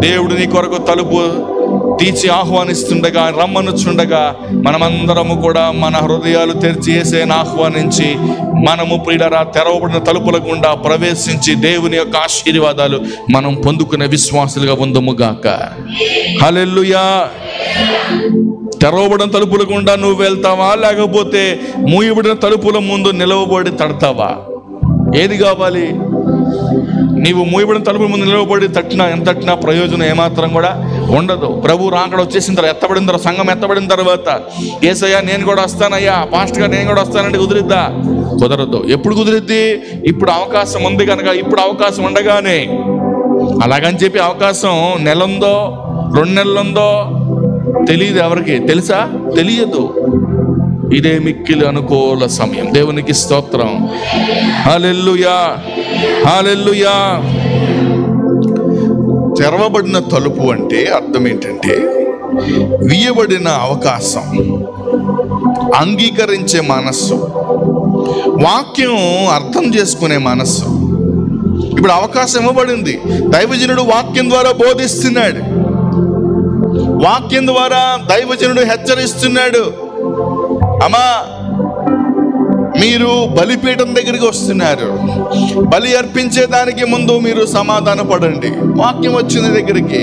[SPEAKER 1] దేవుడు నీ కొరకు తలుపు తీర్చి ఆహ్వానిస్తుండగా, రమ్మనుచుండగా, మనమందరము కూడా మన హృదయాలు తెరిచి యేసుని ఆహ్వానించి, మనము ప్రియులారా తెరవబడిన తలుపుల గుండా ప్రవేశించి దేవుని యొక్క ఆశీర్వాదాలు మనం పొందుకునే విశ్వాసులుగా ఉందుముగాక. హల్లెలూయా. తెరవబడిన తలుపుల గుండా నువ్వు వెళ్తావా, లేకపోతే మూయబడిన తలుపుల ముందు నిలవబడి తడతావా? ఏది కావాలి? నీవు మూయబడిన తలుపుల ముందు నిలవబడి ఎంత తట్టినా ప్రయోజనం ఏమాత్రం కూడా ఉండదు. ప్రభు రాకడ వచ్చేసిన తర్వాత, ఎత్తబడిన తర్వాత, సంఘం ఎత్తబడిన తర్వాత, యేసయ్యా నేను కూడా వస్తానయ్యా, పాస్టర్గా నేను కూడా వస్తానంటే కుదిరిద్దా? కుదరదు. ఎప్పుడు కుదిరిద్ది? ఇప్పుడు అవకాశం ఉంది కనుక. ఇప్పుడు అవకాశం ఉండగానే, అలాగని చెప్పి అవకాశం నెలందో 2 నెలలుందో తెలియదు. ఎవరికి తెలుసా? తెలియదు. ఇదే మిక్కిలి అనుకూల సమయం. దేవునికి స్తోత్రం. హల్లెలూయా, హల్లెలూయా. తెరవబడిన తలుపు అంటే అర్థం ఏంటంటే, వీయబడిన అవకాశం, అంగీకరించే మనస్సు, వాక్యం అర్థం చేసుకునే మనస్సు. ఇప్పుడు అవకాశం ఇవ్వబడింది. దైవజనుడు వాక్యం ద్వారా బోధిస్తున్నాడు. వాక్యం ద్వారా దైవజనుడు హెచ్చరిస్తున్నాడు. అమ్మా, మీరు బలిపీఠం దగ్గరికి వస్తున్నారు. బలి అర్పించేదానికి ముందు మీరు సమాధాన పడండి. వాక్యం వచ్చిన దగ్గరికి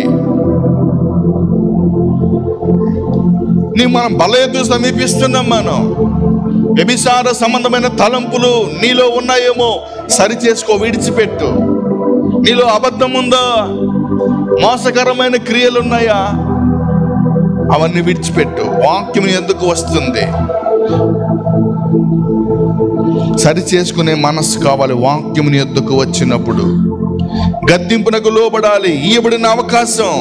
[SPEAKER 1] మనం బలయత్తు సమీపిస్తున్నాం. మనం వ్యభిచార సంబంధమైన తలంపులు నీలో ఉన్నాయేమో సరి చేసుకో, విడిచిపెట్టు. నీలో అబద్ధం ఉందా, మోసకరమైన క్రియలు ఉన్నాయా, అవన్నీ విడిచిపెట్టు. వాక్యం ఎందుకు వస్తుంది? సరి చేసుకునే మనస్సు కావాలి. వాక్యముని యొద్దకు వచ్చినప్పుడు గద్దింపునకు లోబడాలి. ఇయ్యబడిన అవకాశం,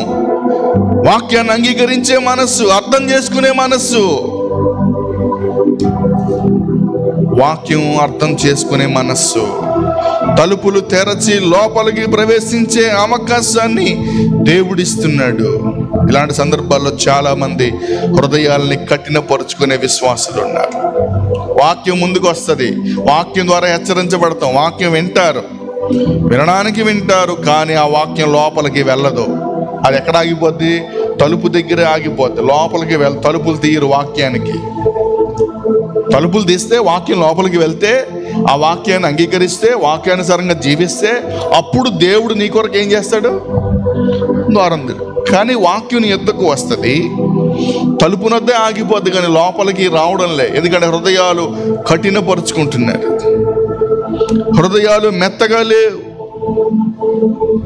[SPEAKER 1] వాక్యాన్ని అంగీకరించే మనస్సు, అర్థం చేసుకునే మనస్సు, వాక్యం అర్థం చేసుకునే మనస్సు, తలుపులు తెరచి లోపలికి ప్రవేశించే అవకాశాన్ని దేవుడిస్తున్నాడు. ఇలాంటి సందర్భాల్లో చాలా మంది హృదయాల్ని కఠినపరుచుకునే విశ్వాసులు ఉన్నారు. వాక్యం ముందుకు వస్తుంది, వాక్యం ద్వారా హెచ్చరించబడతాం, వాక్యం వింటారు, వినడానికి వింటారు, కానీ ఆ వాక్యం లోపలికి వెళ్ళదు. అది ఎక్కడ ఆగిపోద్ది? తలుపు దగ్గరే ఆగిపోద్ది. లోపలికి తలుపులు తీయరు వాక్యానికి. తలుపులు తీస్తే వాక్యం లోపలికి వెళ్తే, ఆ వాక్యాన్ని అంగీకరిస్తే, వాక్యానుసారంగా జీవిస్తే, అప్పుడు దేవుడు నీ కొరకు ఏం చేస్తాడు? ద్వారం తెరు. కానీ వాక్యం ఎద్దుకు వస్తుంది, తలుపునద్దే ఆగిపోద్ది, కానీ లోపలికి రావడంలే. ఎందుకంటే హృదయాలు కఠినపరుచుకుంటున్నారు, హృదయాలు మెత్తగా లేవు.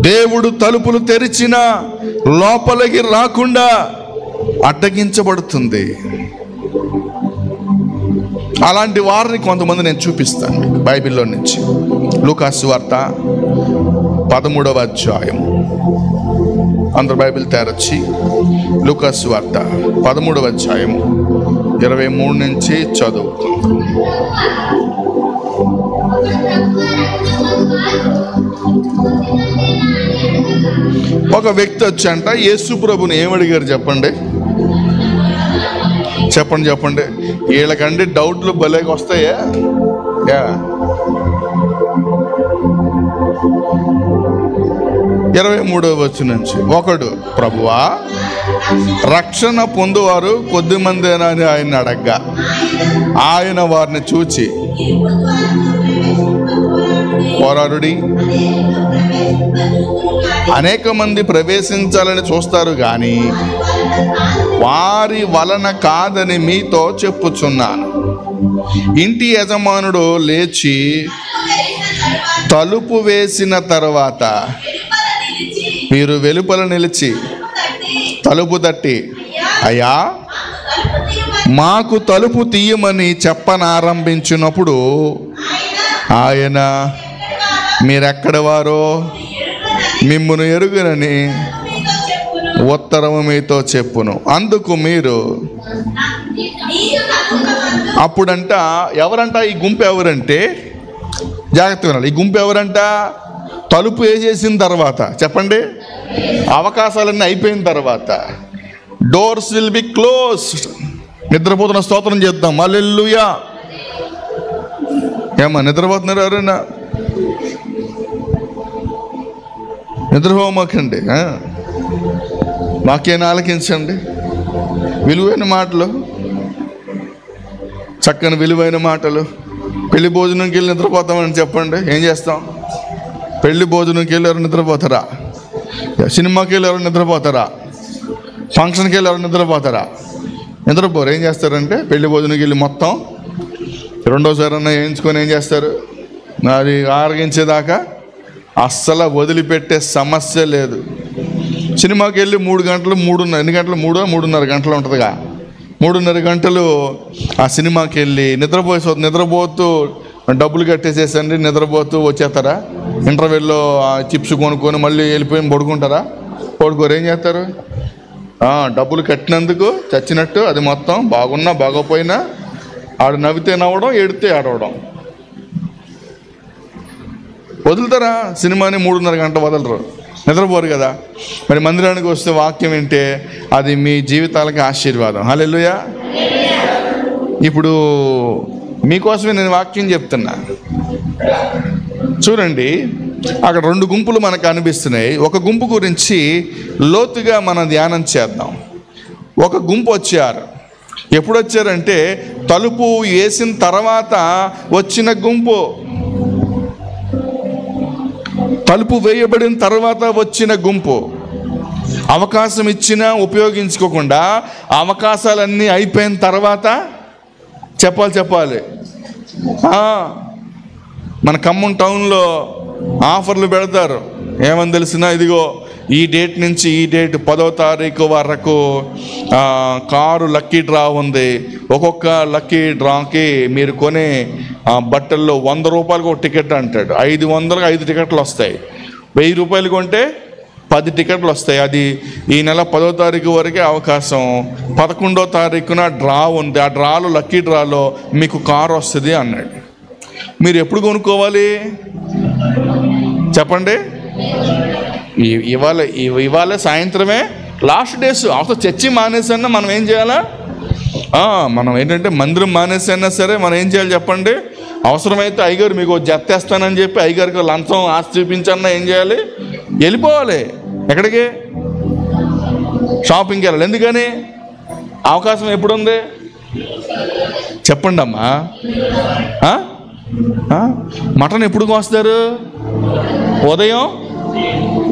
[SPEAKER 1] దేవుడు తలుపులు తెరిచినా లోపలికి రాకుండా అడ్డగించబడుతుంది. అలాంటి వారిని కొంతమంది నేను చూపిస్తాను మీకు బైబిల్లో నుంచి. లూకాసు సువార్త 13వ అధ్యాయం. అందరు బైబిల్ తెరచి లూకాసు సువార్త 13వ అధ్యాయం 23 నుంచి చదువుకుందాం. ఒక వ్యక్తి వచ్చంట యేసు ప్రభుని ఏమడిగారు చెప్పండి? చెప్పండి. వీళ్ళకంటే డౌట్లు భలేగా వస్తాయా? 23వ వచనం నుంచి, ఒకడు, ప్రభువా రక్షణ పొందువారు కొద్దిమందేనా అని ఆయన అడగ్గా, ఆయన వారిని చూచి, పోరాడుడి, అనేక మంది ప్రవేశించాలని చూస్తారు కానీ వారి వలన కాదని మీతో చెప్పుచున్నాను. ఇంటి యజమానుడు లేచి తలుపు వేసిన తర్వాత మీరు వెలుపల నిలిచి తలుపు తట్టి, అయ్యా మాకు తలుపు తీయమని చెప్పనారంభించినప్పుడు ఆయన మీరెక్కడ వారో మిమ్మును ఎరుగునని ఉత్తరము మీతో చెప్పును. అందుకు మీరు, అప్పుడంట ఎవరంట ఈ గుంపు? ఎవరంటే జాగ్రత్తగా వినాలి. ఈ గుంపు ఎవరంట? తలుపు వేసేసిన తర్వాత, చెప్పండి, అవకాశాలన్నీ అయిపోయిన తర్వాత, డోర్స్ విల్ బి క్లోజ్డ్. నిద్రపోతున్న స్తోత్రం చేద్దాం, హల్లెలూయా. ఏమా నిద్రపోతున్నారు ఎవరైనా? నిద్రపోమాకండి, వాక్యాన్ని ఆలకించండి. విలువైన మాటలు, చక్కని విలువైన మాటలు. పెళ్లి భోజనంకి వెళ్ళి నిద్రపోతామని చెప్పండి, ఏం చేస్తాం? పెళ్లి భోజనంకి వెళ్ళి ఎవరు నిద్రపోతారా? సినిమాకి వెళ్ళి ఎవరు నిద్రపోతారా? ఫంక్షన్కి వెళ్ళి ఎవరు నిద్రపోతారా? నిద్రపోరు. ఏం చేస్తారంటే పెళ్లి భోజనంకి వెళ్ళి మొత్తం రెండోసారి అన్న వేయించుకొని ఏం చేస్తారు? అది ఆరగించేదాకా అస్సలు వదిలిపెట్టే సమస్య లేదు. సినిమాకి వెళ్ళి 3 గంటలు, 3:30, ఎన్ని గంటలు? 3:30 గంటలు ఉంటుందిగా. 3:30 గంటలు ఆ సినిమాకి వెళ్ళి నిద్రపోతూ డబ్బులు కట్టేసేసండి, నిద్రపోతూ వచ్చేస్తారా? ఇంటర్వెల్లో చిప్స్ కొనుక్కొని మళ్ళీ వెళ్ళిపోయి పడుకుంటారా? పడుకోరు. ఏం చేస్తారు? డబ్బులు కట్టినందుకు చచ్చినట్టు అది మొత్తం బాగున్నా బాగోపోయినా ఆడు నవ్వితే నవ్వడం, ఏడితే ఆడవడం. వదులుతారా సినిమాని? 3:30 గంటలు వదలరు, నిద్రపోరు కదా. మరి మందిరానికి వస్తే వాక్యం వింటే అది మీ జీవితాలకి ఆశీర్వాదం. హల్లెలూయా. ఇప్పుడు మీకోసమే నేను వాక్యం చెప్తున్నా. చూడండి, అక్కడ 2 గుంపులు మనకు కనిపిస్తున్నాయి. ఒక గుంపు గురించి లోతుగా మనం ధ్యానం చేద్దాం. ఒక గుంపు వచ్చారు. ఎప్పుడు వచ్చారంటే తలుపు వేసిన తర్వాత వచ్చిన గుంపు. తలుపు వేయబడిన తర్వాత వచ్చిన గుంపు. అవకాశం ఇచ్చినా ఉపయోగించుకోకుండా అవకాశాలన్నీ అయిపోయిన తర్వాత చెప్పాలి. మన ఖమ్మం టౌన్లో ఆఫర్లు పెడతారు. ఏమని తెలిసినా, ఇదిగో ఈ డేట్ నుంచి ఈ డేట్ 10వ తారీఖు వరకు కారు లక్కీ డ్రా ఉంది. ఒక్కొక్క లక్కీ డ్రాకి మీరు కొనే బట్టల్లో 100 రూపాయలకు ఒక టికెట్ అంటాడు. 500కి 5 టికెట్లు వస్తాయి. 1000 రూపాయలు కొంటే 10 టికెట్లు వస్తాయి. అది ఈ నెల 10వ తారీఖు వరకే అవకాశం. 11వ తారీఖున డ్రా ఉంది. ఆ డ్రాలో, లక్కీ డ్రాలో మీకు కారు వస్తుంది అన్నాడు. మీరు ఎప్పుడు కొనుక్కోవాలి చెప్పండి? ఇవాళ సాయంత్రమే లాస్ట్ డేస్. అవసరం చర్చి మానేసన్నా మనం ఏం చేయాలా? మనం ఏంటంటే మందిరం మానేసైనా సరే మనం ఏం చేయాలి చెప్పండి? అవసరమైతే అయ్యగారు మీకు జత్తేస్తానని చెప్పి అయ్యగారికి లంచం ఆస్తి చూపించన్నా ఏం చేయాలి? వెళ్ళిపోవాలి. ఎక్కడికి? షాపింగ్కి వెళ్ళాలి. ఎందుకని? అవకాశం ఎప్పుడుంది చెప్పండి అమ్మా. మటన్ ఎప్పుడు కోస్తారు? ఉదయం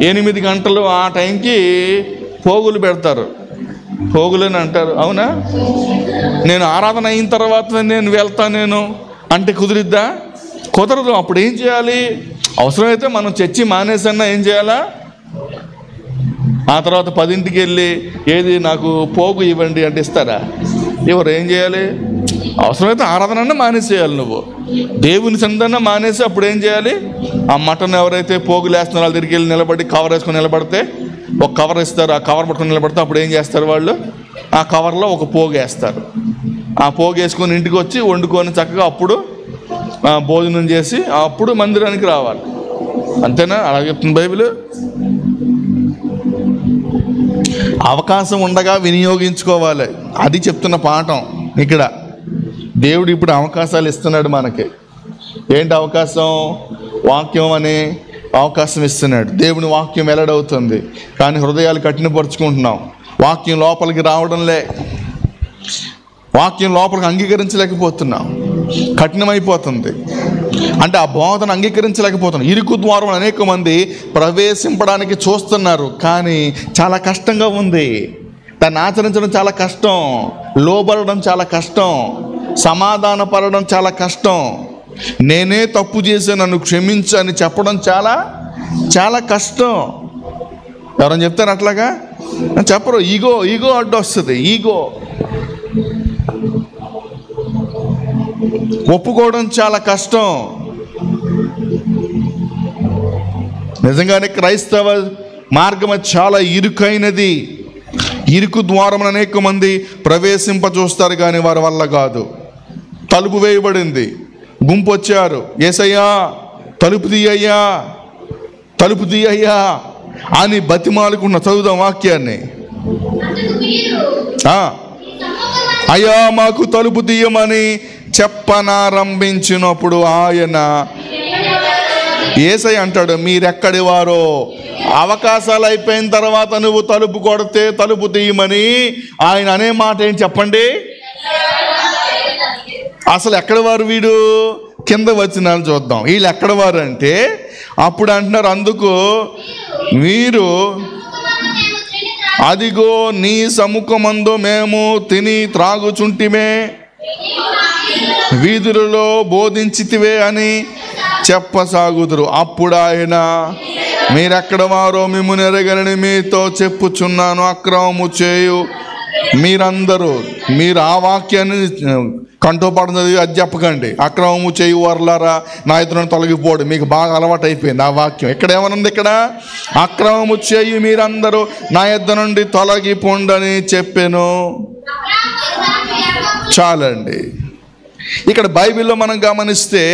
[SPEAKER 1] 8 గంటలు ఆ టైంకి పోగులు పెడతారు. పోగులని అంటారు, అవునా? నేను ఆరాధన అయిన తర్వాత నేను వెళ్తాను అంటే కుదిరిద్దా? కుదరదు. అప్పుడు ఏం చేయాలి? అవసరమైతే మనం చర్చి మానేసన్నా ఏం చేయాలా? ఆ తర్వాత 10ంటికి వెళ్ళి ఏది నాకు పోగు ఇవ్వండి అంటే ఇస్తారా? ఎవరు? ఏం చేయాలి? అవసరమైతే ఆరాధన మానేసేయాలి. నువ్వు దేవుని సన్నిధానం మానేసి అప్పుడు ఏం చేయాలి? ఆ మటన్ ఎవరైతే పోగులు వేస్తున్నారో వాళ్ళ దగ్గరికి వెళ్ళి నిలబడి కవర్ వేసుకొని నిలబడితే ఒక కవర్ ఇస్తారు. ఆ కవర్ పట్టుకొని నిలబడితే అప్పుడు ఏం చేస్తారు వాళ్ళు? ఆ కవర్లో ఒక పోగు వేస్తారు. ఆ పోగు వేసుకొని ఇంటికి వచ్చి వండుకొని చక్కగా అప్పుడు భోజనం చేసి అప్పుడు మందిరానికి రావాలి. అంతేనా? అలా చెప్తుంది బైబిల్. అవకాశం ఉండగా వినియోగించుకోవాలి. అది చెప్తున్న పాఠం ఇక్కడ. దేవుడు ఇప్పుడు అవకాశాలు ఇస్తున్నాడు మనకి. ఏంటి అవకాశం? వాక్యం అనే అవకాశం ఇస్తున్నాడు. దేవుని వాక్యం వెల్లడవుతుంది, కానీ హృదయాలు కఠినపరుచుకుంటున్నాం. వాక్యం లోపలికి రావడంలే, వాక్యం లోపలికి అంగీకరించలేకపోతున్నాం, కఠినమైపోతుంది. అంటే ఆ బోధన అంగీకరించలేకపోతున్నాం. ఇరుకు ద్వారం అనేక మంది ప్రవేశింపడానికి చూస్తున్నారు, కానీ చాలా కష్టంగా ఉంది. దాన్ని ఆచరించడం చాలా కష్టం, లోబడడం చాలా కష్టం, సమాధాన పడడం చాలా కష్టం. నేనే తప్పు చేసి నన్ను క్షమించు అని చెప్పడం చాలా చాలా కష్టం. ఎవరైనా చెప్తారు అట్లాగా? చెప్పరు. ఈగో అడ్డు వస్తుంది. ఈగో ఒప్పుకోవడం చాలా కష్టం. నిజంగానే క్రైస్తవ మార్గం చాలా ఇరుకైనది. ఇరుకు ద్వారం అనేక మంది ప్రవేశింప చూస్తారు, కానీ వారి వల్ల కాదు. తలుపు వేయబడింది, గుంపు వచ్చారు, యేసయ్యా తలుపు తీయ్యా, తలుపు తీయ్యా అని బతిమాలుకున్న. చదువుదాం వాక్యాన్ని. అయ్యా మాకు తలుపు తీయమని చెప్పనారంభించినప్పుడు ఆయన యేసయ్య అంటాడు, మీరెక్కడి వారో? అవకాశాలు అయిపోయిన తర్వాత నువ్వు తలుపు కొడితే తలుపు తీయమని ఆయన అనే మాట ఏంటి చెప్పండి? అసలు ఎక్కడ వారు వీడు? కింద వచనాలు చూద్దాం. వీళ్ళు ఎక్కడ వారు అంటే అప్పుడు అంటున్నారు, అందుకు మీరు అదిగో నీ సముఖమందు మేము తిని త్రాగుచుంటిమే, వీధులలో బోధించితివే అని చెప్పసాగుదురు. అప్పుడు ఆయన, మీరెక్కడ వారో మిమ్ము నెరగనని మీతో చెప్పుచున్నాను, అక్రమము చేయు మీరందరూ. మీరు ఆ వాక్యాన్ని కంఠోపాఠం చదివి అది చెప్పకండి. అక్రమము చేయు వర్లారా నా ఎదురును తొలగిపోడు. మీకు బాగా అలవాటు అయిపోయింది ఆ వాక్యం. ఇక్కడ ఏమనుంది? ఇక్కడ అక్రమము చేయు మీరందరూ నా ఎద్దు నుండి తొలగిపోండని చెప్పాను. చాలండి. ఇక్కడ బైబిల్లో మనం గమనిస్తే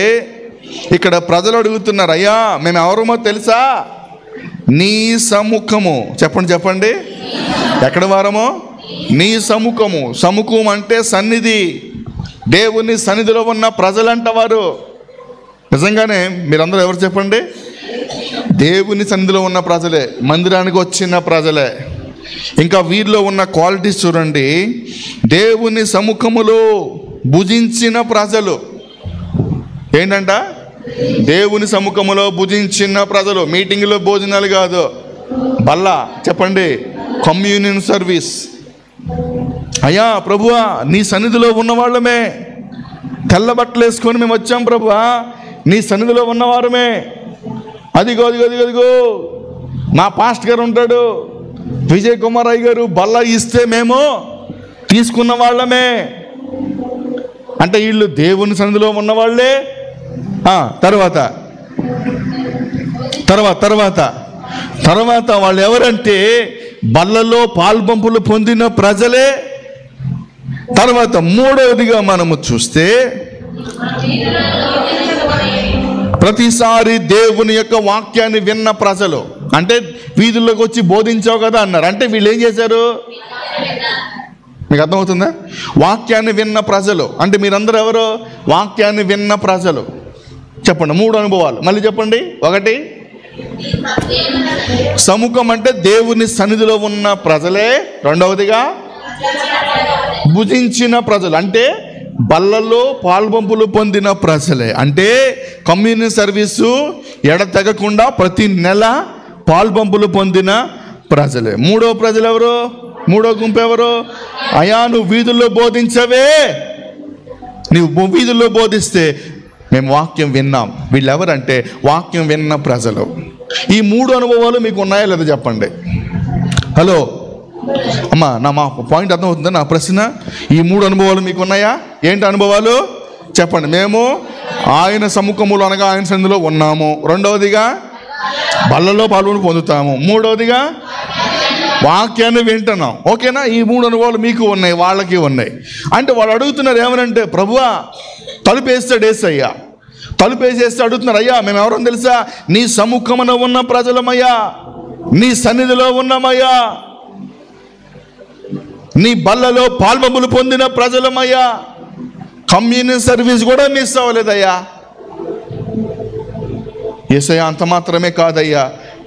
[SPEAKER 1] ఇక్కడ ప్రజలు అడుగుతున్నారు, అయ్యా మేము ఎవరమో తెలుసా? నీ సముఖము. చెప్పండి. ఎక్కడ వారమో? నీ సముఖము. సముఖం అంటే సన్నిధి. దేవుని సన్నిధిలో ఉన్న ప్రజలంట వారు. నిజంగానే మీరందరూ ఎవరు చెప్పండి? దేవుని సన్నిధిలో ఉన్న ప్రజలే, మందిరానికి వచ్చిన ప్రజలే. ఇంకా వీరిలో ఉన్న క్వాలిటీస్ చూడండి. దేవుని సముఖములో భుజించిన ప్రజలు. ఏంటంట? దేవుని సముఖములో భుజించిన ప్రజలు. మీటింగ్లో భోజనాలు కాదు, బల్లా. చెప్పండి, కమ్యూనియన్ సర్వీస్. అయ్యా ప్రభువా నీ సన్నిధిలో ఉన్న వాళ్ళమే, తెల్ల బట్టలు వేసుకొని మేము వచ్చాం ప్రభువా, నీ సన్నిధిలో ఉన్నవారమే. అదిగో అదిగో అదిగో అదిగో మా పాస్ట్ గారు ఉంటాడు, విజయ్ కుమార్ అయ్య గారు బల్లా ఇస్తే మేము తీసుకున్న వాళ్ళమే. అంటే వీళ్ళు దేవుని సన్నిధిలో ఉన్నవాళ్ళే. తర్వాత వాళ్ళు ఎవరంటే బల్లలో పాల్పంపులు పొందిన ప్రజలే. తర్వాత మూడవదిగా మనము చూస్తే ప్రతిసారి దేవుని యొక్క వాక్యాన్ని విన్న ప్రజలు. అంటే వీధుల్లోకి వచ్చి బోధించావు కదా అన్నారు. అంటే వీళ్ళు ఏం చేశారు? మీకు అర్థమవుతుందా? వాక్యాన్ని విన్న ప్రజలు అంటే మీరందరూ ఎవరు? వాక్యాన్ని విన్న ప్రజలు. చెప్పండి 3 అనుభవాలు. మళ్ళీ చెప్పండి. 1 సముఖం అంటే దేవుని సన్నిధిలో ఉన్న ప్రజలే. 2వదిగా భుజించిన ప్రజలు అంటే బల్లలో పాల్పంపులు పొందిన ప్రజలే. అంటే కమ్యూనిటీ సర్వీసు ఎడతెగకుండా ప్రతి నెల పాల్పంపులు పొందిన ప్రజలే. 3వ ప్రజలు ఎవరు? 3వ గుంపు ఎవరు? అయా నువ్వు వీధుల్లో బోధించవే, నువ్వు వీధుల్లో బోధిస్తే మేము వాక్యం విన్నాం. వీళ్ళు ఎవరంటే వాక్యం విన్న ప్రజలు. ఈ 3 అనుభవాలు మీకు ఉన్నాయా లేదా చెప్పండి. హలో, అమ్మా మా పాయింట్ అర్థమవుతుందా? నా ప్రశ్న, ఈ 3 అనుభవాలు మీకు ఉన్నాయా? ఏంటి అనుభవాలు చెప్పండి. మేము ఆయన సముఖములో అనగా ఆయన సన్నిధిలో ఉన్నాము. రెండవదిగా బల్లలో పాల్గొని పొందుతాము. మూడవదిగా వాక్యాన్ని వింటున్నాం. ఓకేనా? ఈ 3 అనుభవాలు మీకు ఉన్నాయి, వాళ్ళకి ఉన్నాయి. అంటే వాళ్ళు అడుగుతున్నారు ఏమనంటే, ప్రభువా తలుపేస్తాడు యేసయ్యా, తలుపేసేస్తే అడుగుతున్నారు, అయ్యా మేము ఎవరో తెలుసా? నీ సముఖమున ఉన్న ప్రజలమయ్యా, నీ సన్నిధిలో ఉన్నామయ్యా, నీ బల్లలో పాల్మములు పొందిన ప్రజలమయ్యా, కమ్యూనియన్ సర్వీస్ కూడా మిస్ అవ్వలేదయ్యా. యేసయ్యా అంత మాత్రమే కాదయ్యా,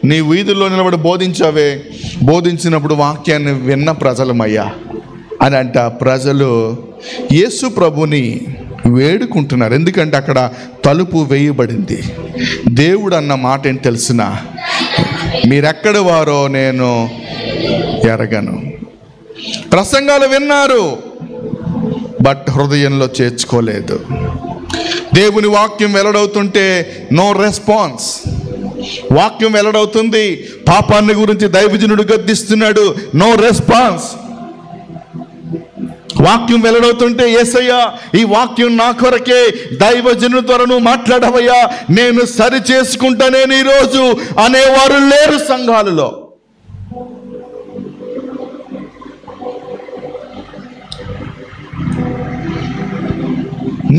[SPEAKER 1] నీ వీధుల్లో నిలబడి బోధించావే, బోధించినప్పుడు వాక్యాన్ని విన్న ప్రజలమయ్యా అని అంట. ప్రజలు యేసు ప్రభుని వేడుకుంటున్నారు. ఎందుకంటే అక్కడ తలుపు వేయబడింది. దేవుడు అన్న మాట ఏంటి తెలిసిన, మీరెక్కడి వారో నేను ఎరగను. ప్రసంగాలు విన్నారు, బట్ హృదయంలో చేర్చుకోలేదు. దేవుని వాక్యం వెల్లడవుతుంటే నో రెస్పాన్స్. వాక్యం వెల్లడవుతుంది, పాపాన్ని గురించి దైవజనుడు గద్దిస్తున్నాడు, నో రెస్పాన్స్. వాక్యం వెల్లడవుతుంటే, యేసయ్యా ఈ వాక్యం నా కొరకే, దైవజనుడి ద్వారా నువ్వు మాట్లాడవయ్యా, నేను సరి చేసుకుంటా నేను ఈరోజు అనేవారు లేరు సంఘాలలో.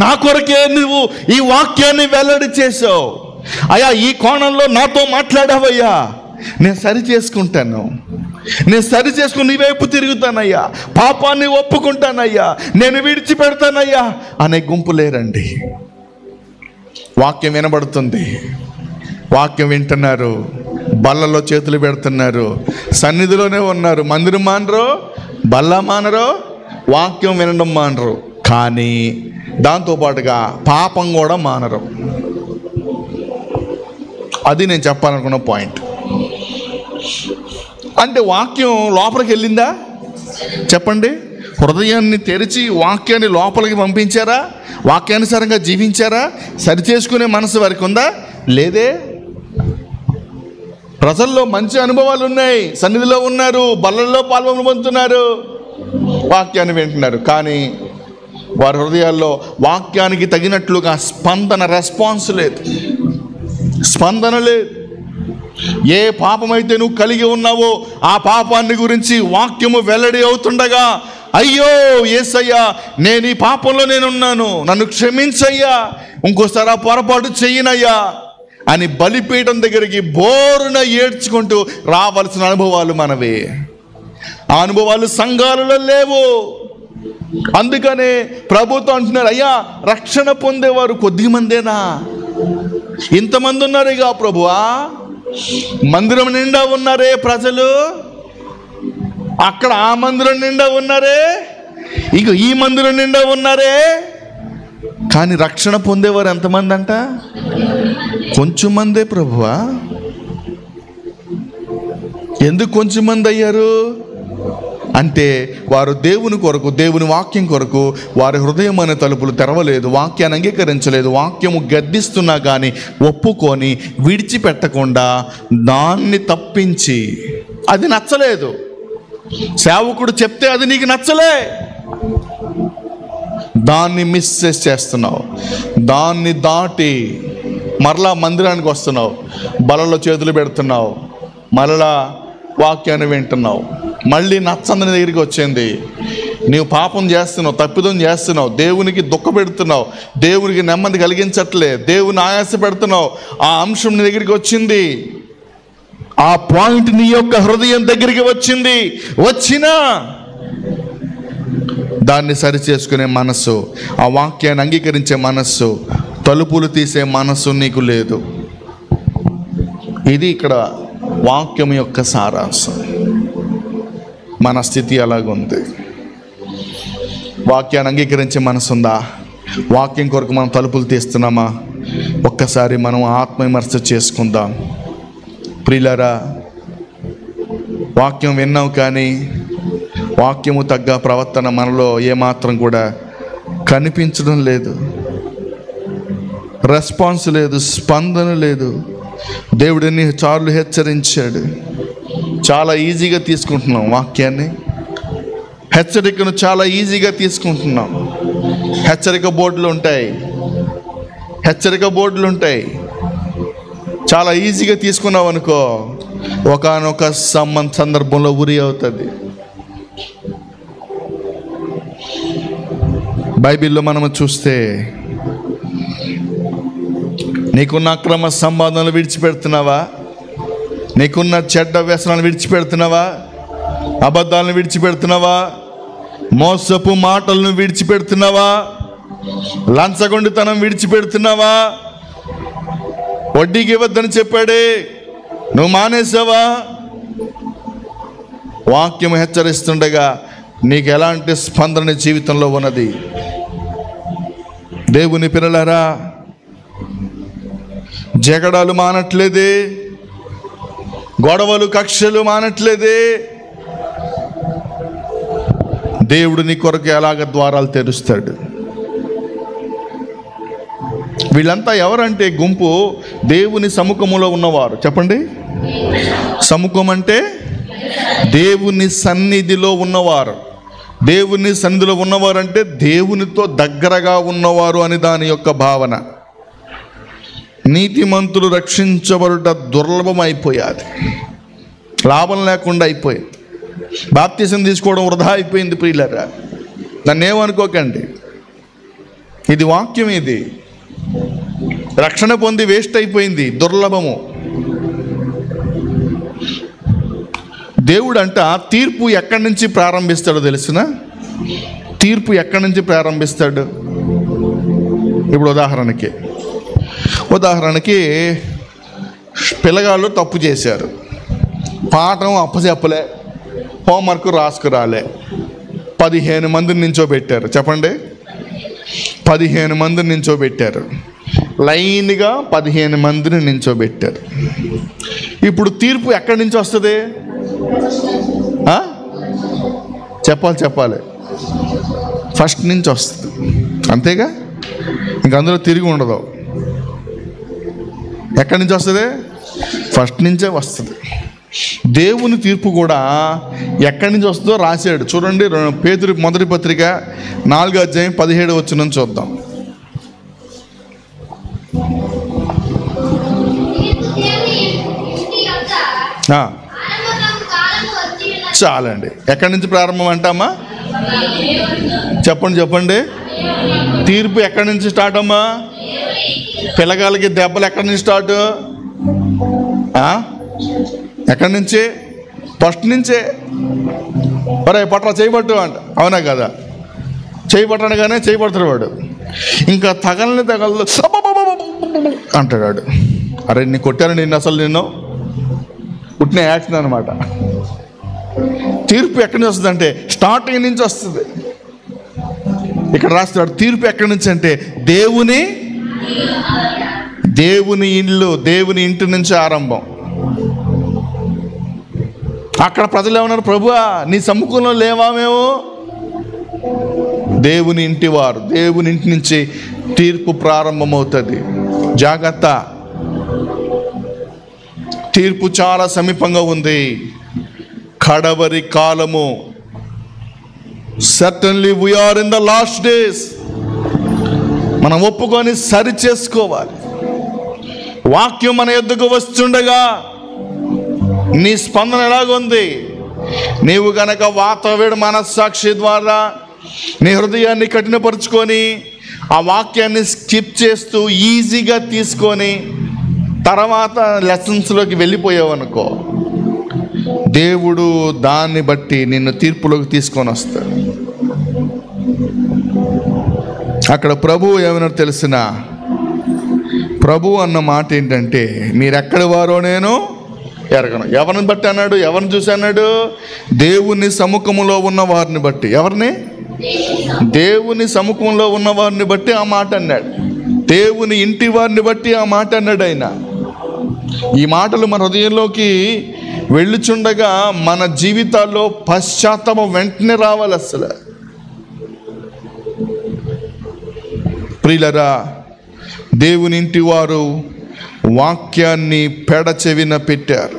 [SPEAKER 1] నా కొరకే నువ్వు ఈ వాక్యాన్ని వెల్లడి చేసావు అయ్యా, ఈ కోణంలో నాతో మాట్లాడావయ్యా, నేను సరి చేసుకుంటాను, నేను సరి చేసుకుని నీ వైపు తిరుగుతానయ్యా, పాపాన్ని ఒప్పుకుంటానయ్యా, నేను విడిచిపెడతానయ్యా అనే గుంపు లేరండి. వాక్యం వినబడుతుంది, వాక్యం వింటున్నారు, బల్లలో చేతులు పెడుతున్నారు, సన్నిధిలోనే ఉన్నారు. మందిరం మానరు, బల్ల మానరు, వాక్యం వినడం మానరు, కానీ దాంతోపాటుగా పాపం కూడా మానరు. అది నేను చెప్పాలనుకున్న పాయింట్. అంటే వాక్యం లోపలికి వెళ్ళిందా చెప్పండి? హృదయాన్ని తెరిచి వాక్యాన్ని లోపలికి పంపించారా? వాక్యానుసారంగా జీవించారా? సరి చేసుకునే మనసు వారికి ఉందా? లేదే. ప్రజల్లో మంచి అనుభవాలు ఉన్నాయి, సన్నిధిలో ఉన్నారు, బల్లల్లో పొందుతున్నారు, వాక్యాన్ని వింటున్నారు, కానీ వారి హృదయాల్లో వాక్యానికి తగినట్లుగా స్పందన, రెస్పాన్స్ లేదు, స్పందన లేదు. ఏ పాపమైతే నువ్వు కలిగి ఉన్నావో ఆ పాపాన్ని గురించి వాక్యము వెల్లడి అవుతుండగా, అయ్యో యేసయ్యా నేను ఈ పాపంలో నేనున్నాను, నన్ను క్షమించయ్యా, ఇంకోసారి ఆ పొరపాటు చెయ్యనయ్యా అని బలిపీఠం దగ్గరికి బోరున ఏడ్చుకుంటూ రావాల్సిన అనుభవాలు మనవే. ఆ అనుభవాలు సంఘాలలో లేవు. అందుకనే ప్రభుత్వం అంటున్నారు, అయ్యా రక్షణ పొందేవారు కొద్ది మందేనా? ఇంతమంది ఉన్నారుగా ప్రభువా, మందిరం నిండా ఉన్నారే ప్రజలు, అక్కడ ఆ మందిరం నిండా ఉన్నారే, ఇక ఈ మందిరం నిండా ఉన్నారే, కానీ రక్షణ పొందేవారు ఎంతమంది అంట? కొంచెం మందే ప్రభువా. ఎందుకు కొంచెం మంది అయ్యారు అంటే, వారు దేవుని కొరకు, దేవుని వాక్యం కొరకు వారి హృదయం అనే తలుపులు తెరవలేదు, వాక్యాన్ని అంగీకరించలేదు. వాక్యము గద్దిస్తున్నా కానీ ఒప్పుకొని విడిచిపెట్టకుండా దాన్ని తప్పించి, అది నచ్చలేదు. సేవకుడు చెప్తే అది నీకు నచ్చలే, దాన్ని మిస్ చేస్తున్నావు, దాన్ని దాటి మరలా మందిరానికి వస్తున్నావు, బలలో చేతులు పెడుతున్నావు, మరలా వాక్యాన్ని వింటున్నావు, మళ్ళీ నచ్చందని దగ్గరికి వచ్చింది, నీవు పాపం చేస్తున్నావు, తప్పిదం చేస్తున్నావు, దేవునికి దుఃఖ పెడుతున్నావు, దేవునికి నెమ్మది కలిగించట్లే, దేవుని ఆయాస పెడుతున్నావు, ఆ అంశం నీ దగ్గరికి వచ్చింది, ఆ పాయింట్ నీ యొక్క హృదయం దగ్గరికి వచ్చింది. వచ్చినా దాన్ని సరి చేసుకునే మనస్సు, ఆ వాక్యాన్ని అంగీకరించే మనస్సు, తలుపులు తీసే మనస్సు నీకు లేదు. ఇది ఇక్కడ వాక్యం యొక్క సారాంశం. మన స్థితి అలాగుంది. వాక్యాన్ని అంగీకరించే మనసు ఉందా? వాక్యం కొరకు మనం తలుపులు తీస్తున్నామా? ఒక్కసారి మనం ఆత్మవిమర్శ చేసుకుందాం. ప్రియులారా, వాక్యం విన్నాం కానీ వాక్యము తగ్గ ప్రవర్తన మనలో ఏమాత్రం కూడా కనిపించడం లేదు. రెస్పాన్స్ లేదు, స్పందన లేదు. దేవుడు ఎన్ని సార్లు హెచ్చరించాడు, చాలా ఈజీగా తీసుకుంటున్నాం, వాక్యాన్ని హెచ్చరికను చాలా ఈజీగా తీసుకుంటున్నాం. హెచ్చరిక బోర్డులు ఉంటాయి, చాలా ఈజీగా తీసుకున్నావు అనుకో, ఒకానొక సందర్భంలో ఉరి అవుతుంది. బైబిల్లో మనము చూస్తే నీకున్న అక్రమ సంపాదనలు విడిచిపెడుతున్నావా? నీకున్న చెడ్డ వ్యసనాలు విడిచిపెడుతున్నావా? అబద్ధాలను విడిచిపెడుతున్నావా? మోసపు మాటలను విడిచిపెడుతున్నావా? లంచగొండితనం విడిచిపెడుతున్నావా? వడ్డీకి ఇవ్వద్దని చెప్పాడే, నువ్వు మానేసావా? వాక్యం హెచ్చరిస్తుండగా నీకు ఎలాంటి స్పందన జీవితంలో ఉన్నది? దేవుని పిల్లలారా, జగడాలు మానట్లేదే, గొడవలు కక్షలు మానట్లేదే. దేవుడు నీ కొరకు ఎలాగ ద్వారాలు తెరుస్తాడు? వీళ్ళంతా ఎవరంటే గుంపు దేవుని సముఖములో ఉన్నవారు. చెప్పండి, సముఖం అంటే దేవుని సన్నిధిలో ఉన్నవారు. దేవుని సన్నిధిలో ఉన్నవారు అంటే దేవునితో దగ్గరగా ఉన్నవారు అని దాని యొక్క భావన. నీతిమంతులు రక్షించబడుట దుర్లభం అయిపోయాది, లాభం లేకుండా అయిపోయింది. బాప్తిసం తీసుకోవడం వృధా అయిపోయింది. ప్రియులారా, నన్ను ఏమనుకోకండి, ఇది వాక్యం. ఇది రక్షణ పొంది వేస్ట్ అయిపోయింది, దుర్లభము. దేవుడు అంట తీర్పు ఎక్కడి నుంచి ప్రారంభిస్తాడో తెలిసిన? తీర్పు ఎక్కడి నుంచి ప్రారంభిస్తాడు? ఇప్పుడు ఉదాహరణకి పిల్లగాళ్ళు తప్పు చేశారు, పాఠం అప్పచెప్పలే, హోంవర్క్ రాసుకురాలే, 15 మందిని నించోబెట్టారు. చెప్పండి, 15 మందిని నించోబెట్టారు, లైన్గా 15 మందిని నించోబెట్టారు. ఇప్పుడు తీర్పు ఎక్కడి నుంచి వస్తుంది? చెప్పాలి, ఫస్ట్ నుంచి వస్తుంది, అంతేగా, ఇంక అందులో తిరిగి ఉండదు. ఎక్కడి నుంచి వస్తుంది? ఫస్ట్ నుంచే వస్తుంది. దేవుని తీర్పు కూడా ఎక్కడి నుంచి వస్తుందో రాశాడు. చూడండి, పేతురు మొదటి పత్రిక 4వ అధ్యాయం 17వ వచనం చూద్దాం. చాలండి. ఎక్కడి నుంచి ప్రారంభం అంటామా? చెప్పండి. తీర్పు ఎక్కడి నుంచి స్టార్ట్ అమ్మా? పిల్లగాళ్ళకి దెబ్బలు ఎక్కడి నుంచి స్టార్ట్? ఎక్కడి నుంచి? ఫస్ట్ నుంచే. ఒరే పట్ల చేయబట్టు అంట, అవునా కదా? చేయబట్టనగానే చేయబడతాడు వాడు. ఇంకా తగలని తగలదు అంటాడు వాడు. అరే నీ కొట్టాను నిన్ను, అసలు నిన్ను పుట్టిన యాక్షన్ అనమాట. తీర్పు ఎక్కడి నుంచి వస్తుంది అంటే స్టార్టింగ్ నుంచి వస్తుంది. ఇక్కడ రాస్తాడు తీర్పు ఎక్కడి నుంచి అంటే దేవుని ఇల్లు, దేవుని ఇంటి నుంచి ఆరంభం. అక్కడ ప్రజలు ఏమన్నారు? ప్రభువా నీ సముఖంలో లేవా మేము? దేవుని ఇంటి వారు, దేవుని ఇంటి నుంచి తీర్పు ప్రారంభమవుతుంది. జాగ్రత్త, తీర్పు చాలా సమీపంగా ఉంది. కడవరి కాలము. Certainly we are in the last days. మనం ఒప్పుకొని సరి చేసుకోవాలి. వాక్యం మన ఎద్దుకు వస్తుండగా నీ స్పందన ఎలాగుంది? నీవు గనక వాతావేడు మనస్సాక్షి ద్వారా నీ హృదయాన్ని కఠినపరుచుకొని ఆ వాక్యాన్ని స్కిప్ చేస్తూ ఈజీగా తీసుకొని తర్వాత లెసన్స్లోకి వెళ్ళిపోయావనుకో, దేవుడు దాన్ని బట్టి నిన్ను తీర్పులోకి తీసుకొని వస్తాడు. అక్కడ ప్రభువు ఏమన్నా తెలిసిన? ప్రభు అన్న మాట ఏంటంటే మీరెక్కడి వారో నేను ఎరగను. ఎవరిని బట్టి అన్నాడు? ఎవరిని చూసి అన్నాడు? దేవుని సముఖంలో ఉన్న వారిని బట్టి. ఎవరిని? దేవుని సముఖంలో ఉన్న వారిని బట్టి ఆ మాట అన్నాడు. దేవుని ఇంటి వారిని బట్టి ఆ మాట అన్నాడు ఆయన. ఈ మాటలు మన హృదయంలోకి వెళ్ళుచుండగా మన జీవితాల్లో పశ్చాత్తాపం వెంటనే రావాలి. అసలు ప్రియులరా, దేవుని ఇంటి వారు వాక్యాన్ని పెడచెవిన పెట్టారు.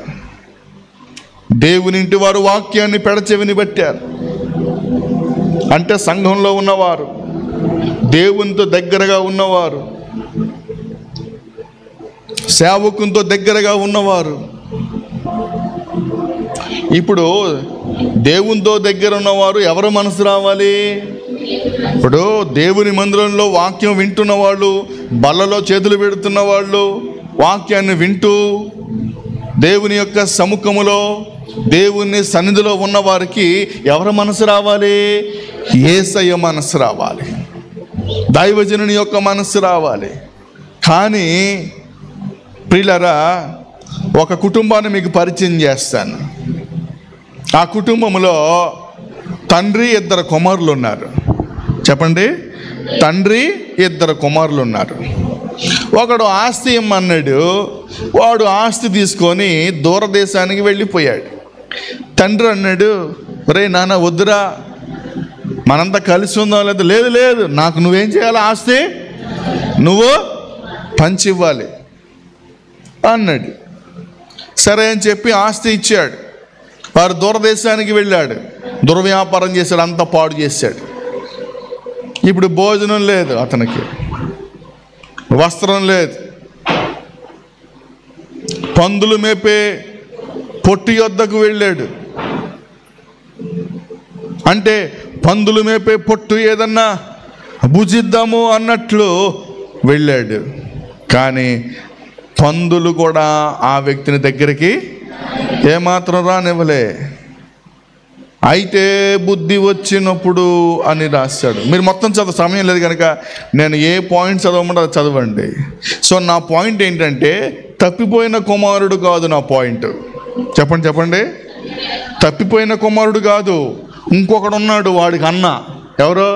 [SPEAKER 1] దేవుని ఇంటి వారు వాక్యాన్ని పెడచెవిని పెట్టారు. అంటే సంఘంలో ఉన్నవారు, దేవునితో దగ్గరగా ఉన్నవారు, సేవకునితో దగ్గరగా ఉన్నవారు. ఇప్పుడు దేవునితో దగ్గర ఉన్నవారు ఎవరు మనసు రావాలి? ఇప్పుడు దేవుని మందిరంలో వాక్యం వింటున్న వాళ్ళు, బల్లలో చేతులు పెడుతున్న వాళ్ళు, వాక్యాన్ని వింటూ దేవుని యొక్క సముఖములో, దేవుని సన్నిధిలో ఉన్న వారికి ఎవరి మనసు రావాలి? యేసయ్య మనసు రావాలి, దైవజనుని యొక్క మనసు రావాలి. కానీ ప్రియులారా, ఒక కుటుంబాన్ని మీకు పరిచయం చేస్తాను. ఆ కుటుంబంలో తండ్రి, ఇద్దరు కుమారులు ఉన్నారు. చెప్పండి, తండ్రి, ఇద్దరు కుమారులు ఉన్నారు. ఒకడు ఆస్తి ఇమ్మన్నాడు. వాడు ఆస్తి తీసుకొని దూరదేశానికి వెళ్ళిపోయాడు. తండ్రి అన్నాడు, రే నాన్న వద్దురా, మనంతా కలిసి ఉందాం. లేదు లేదు, నాకు నువ్వేం చేయాలి? ఆస్తి నువ్వు పంచివ్వాలి అన్నాడు. సరే అని చెప్పి ఆస్తి ఇచ్చాడు. వారు దూరదేశానికి వెళ్ళాడు, దుర్వ్యాపారం చేశాడు, అంతా పాడు చేశాడు. ఇప్పుడు భోజనం లేదు అతనికి, వస్త్రం లేదు. పందులు మేపే పొట్టి యొద్దకు వెళ్ళాడు. అంటే పందులు మేపే పొట్టు ఏదన్నా భుజిద్దాము అన్నట్లు వెళ్ళాడు. కానీ పందులు కూడా ఆ వ్యక్తిని దగ్గరికి ఏమాత్రం రానివ్వలే. అయితే బుద్ధి వచ్చినప్పుడు అని రాశాడు. మీరు మొత్తం చదువు, సమయం లేదు కనుక నేను ఏ పాయింట్ చదవమంటే అది చదవండి. సో నా పాయింట్ ఏంటంటే, తప్పిపోయిన కుమారుడు కాదు నా పాయింట్. చెప్పండి. తప్పిపోయిన కుమారుడు కాదు, ఇంకొకడు ఉన్నాడు, వాడికి అన్న. ఎవరు?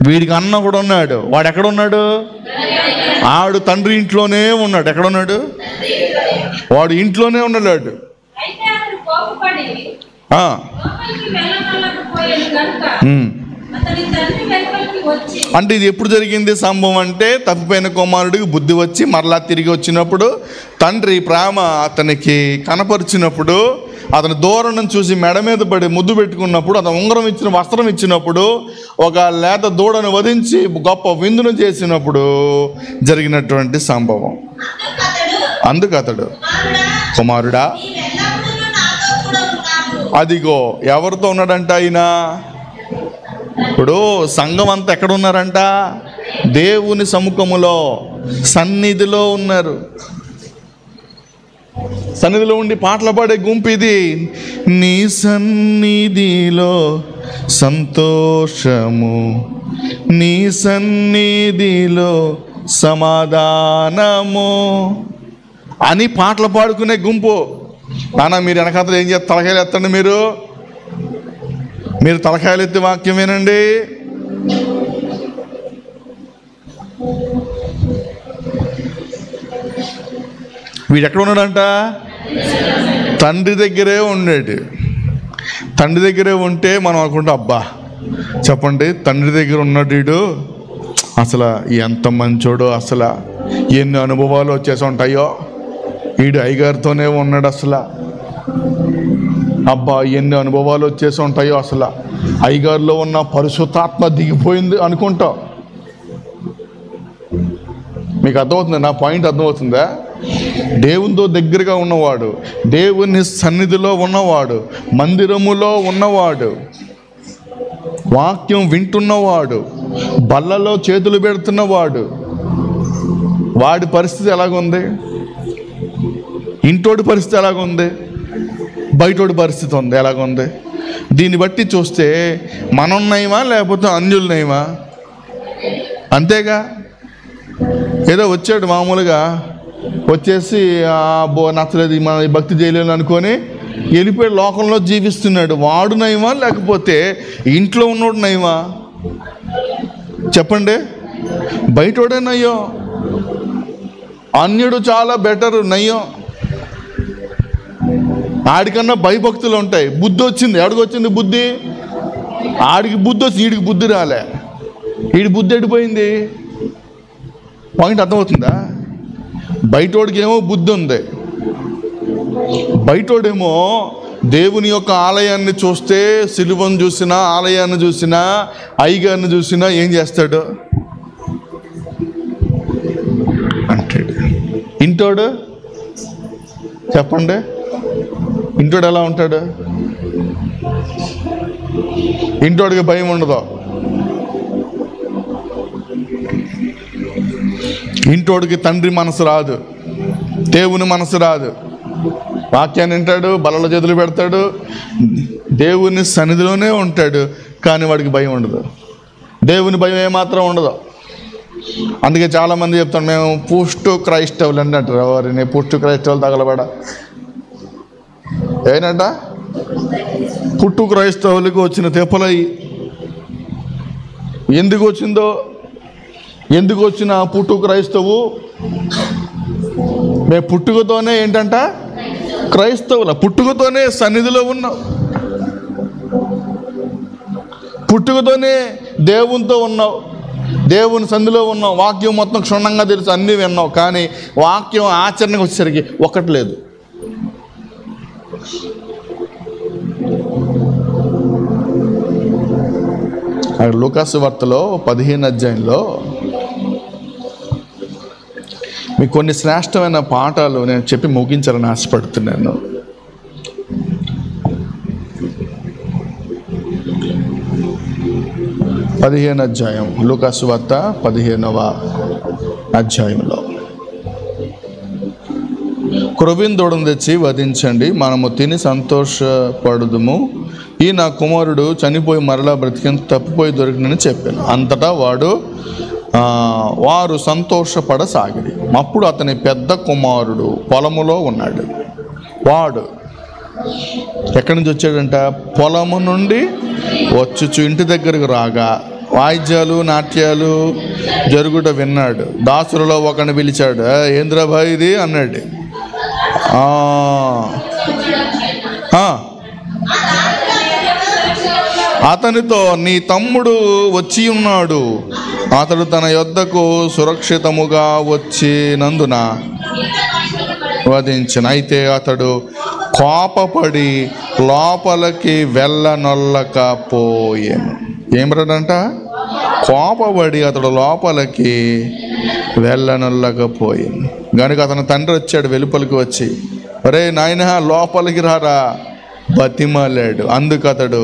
[SPEAKER 1] వీడికి అన్న కూడా ఉన్నాడు. వాడు ఎక్కడ ఉన్నాడు? ఆడు తండ్రి ఇంట్లోనే ఉన్నాడు. ఎక్కడున్నాడు? వాడు ఇంట్లోనే ఉన్నాడు. అంటే ఇది ఎప్పుడు జరిగింది సంభవం అంటే, తప్పిపోయిన కుమారుడికి బుద్ధి వచ్చి మరలా తిరిగి వచ్చినప్పుడు, తండ్రి ప్రేమ అతనికి కనపరిచినప్పుడు, అతని దూరం చూసి మెడ మీద పడి ముద్దు పెట్టుకున్నప్పుడు, అతను ఉంగరం ఇచ్చిన వస్త్రం ఇచ్చినప్పుడు, ఒక లేత దూడను వధించి గొప్ప విందును చేసినప్పుడు జరిగినటువంటి సంభవం. అందుకు అతడు, కుమారుడా, అదిగో ఎవరితో ఉన్నాడంట ఆయన? ఇప్పుడు సంఘం అంతా ఎక్కడ ఉన్నారంట? దేవుని సముఖములో, సన్నిధిలో ఉన్నారు. సన్నిధిలో ఉండి పాటలు పాడే గుంపు ఇది. నీ సన్నిధిలో సంతోషము, నీ సన్నిధిలో సమాధానము అని పాటలు పాడుకునే గుంపు. నాన్న మీరు వెనకాతలు ఏం చేస్తారు? తలకాయలు ఎత్తండి. మీరు తలకాయలు ఎత్తి వాక్యం వినండి. వీడు ఎక్కడ ఉన్నాడంట? తండ్రి దగ్గరే ఉన్నాడు. తండ్రి దగ్గరే ఉంటే మనం అనుకుంటాం, అబ్బా చెప్పండి, తండ్రి దగ్గర ఉన్నాడు వీడు, అసలు ఎంత మంచోడో, అసలు ఎన్ని అనుభవాలు వచ్చేసి ఉంటాయో, వీడు అయ్యగారితోనే ఉన్నాడు, అసలు అబ్బా ఎన్ని అనుభవాలు వచ్చేసి ఉంటాయో, అసలు అయ్యగారిలో ఉన్న పరిశుద్ధాత్మ దిగిపోయింది అనుకుంటాం. మీకు అర్థమవుతుంది? నా పాయింట్ అర్థమవుతుందా? దేవునితో దగ్గరగా ఉన్నవాడు, దేవుని సన్నిధిలో ఉన్నవాడు, మందిరములో ఉన్నవాడు, వాక్యం వింటున్నవాడు, బల్లలో చేతులు పెడుతున్నవాడు, వాడి పరిస్థితి ఎలాగుంది? ఇంటోడి పరిస్థితి ఎలాగుంది? బయటోడి పరిస్థితి ఉంది ఎలాగుంది? దీన్ని బట్టి చూస్తే మనం నయమా లేకపోతే అన్యులు నయమా? అంతేగా. ఏదో వచ్చాడు మామూలుగా, వచ్చేసి నచ్చలేదు, మన భక్తి చేయలేను అనుకొని వెళ్ళిపోయి లోకంలో జీవిస్తున్నాడు. వాడు నయమా లేకపోతే ఇంట్లో ఉన్నోడు నయమా? చెప్పండి. బయటోడే నయ్యం, అన్యుడు చాలా బెటర్, నయ్యం. ఆడికన్నా భయభక్తులు ఉంటాయి. బుద్ధి వచ్చింది. ఎవడికి వచ్చింది బుద్ధి? ఆడికి బుద్ధి వచ్చి వీడికి బుద్ధి రాలే. వీడి బుద్ధి ఎడిపోయింది. పాయింట్ అర్థమవుతుందా? బయటోడికి ఏమో బుద్ధి ఉంది, బయటోడేమో దేవుని యొక్క ఆలయాన్ని చూస్తే, సిలువను చూసినా, ఆలయాన్ని చూసినా, అయ్యగారిని చూసినా ఏం చేస్తాడు అంటాడు. ఇంటోడు చెప్పండి, ఇంటోడు ఎలా ఉంటాడు? ఇంటోడికి భయం ఉండదు. ఇంటోడికి తండ్రి మనసు రాదు, దేవుని మనసు రాదు. వాక్యాన్ని వింటాడు, బలలో చేతులు పెడతాడు, దేవుని సన్నిధిలోనే ఉంటాడు, కానీ వాడికి భయం ఉండదు. దేవుని భయం ఏమాత్రం ఉండదు. అందుకే చాలామంది చెప్తాను, మేము పోస్ట్ క్రైస్తవులు అని అంటారు. ఎవరిని పోస్ట్ క్రైస్తవులు తగలబడ ఏనంట? పుట్టు క్రైస్తవులకు వచ్చిన తెప్పలయ్యి ఎందుకు వచ్చిందో, ఎందుకు వచ్చిన పుట్టు క్రైస్తవు? మేము పుట్టుకతోనే ఏంటంట క్రైస్తవుల, పుట్టుకతోనే సన్నిధిలో ఉన్నాం, పుట్టుకతోనే దేవునితో ఉన్నావు, దేవుని సన్నిధిలో ఉన్నావు, వాక్యం మొత్తం క్షుణ్ణంగా తెలుసు, అన్నీ విన్నావు, కానీ వాక్యం ఆచరణకు వచ్చేసరికి ఒక్కటి లేదు. లూకాసు వార్తలో 15వ అధ్యాయంలో మీకు కొన్ని శ్రేష్టమైన పాఠాలు నేను చెప్పి ముగించాలని ఆశపడుతున్నాను. అధ్యాయం, లూకాసు వార్త 15వ అధ్యాయంలో, క్రొవ్విన దూడను తెచ్చి వధించండి, మనము తిని సంతోషపడుదుము, ఈ నా కుమారుడు చనిపోయి మరలా బ్రతికిన, తప్పిపోయి దొరికినని చెప్పాను. అంతటా వారు సంతోషపడసాగిరి. అప్పుడు అతని పెద్ద కుమారుడు పొలములో ఉన్నాడు. వాడు ఎక్కడి నుంచి వచ్చాడంట? పొలము నుండి వచ్చుచు ఇంటి దగ్గరకు రాగా వాయిద్యాలు నాట్యాలు జరుగుట విన్నాడు. దాసులలో ఒకరిని పిలిచాడు. ఏంద్రభాయ్ ఇది అన్నాడు. అతనితో, నీ తమ్ముడు వచ్చి ఉన్నాడు, అతడు తన యొద్దకు సురక్షితముగా వచ్చినందున వధించను. అయితే అతడు కోపపడి లోపలికి వెళ్ళనొల్లకపోయాను. ఏమరాడంట? కోపపడి అతడు లోపలికి వెళ్ళనొల్లకపోయాను. కనుక అతని తండ్రి వచ్చాడు వెలుపలికి వచ్చి, ఒరే నాయన లోపలికి రారా బతిమాలాడు. అందుకు అతడు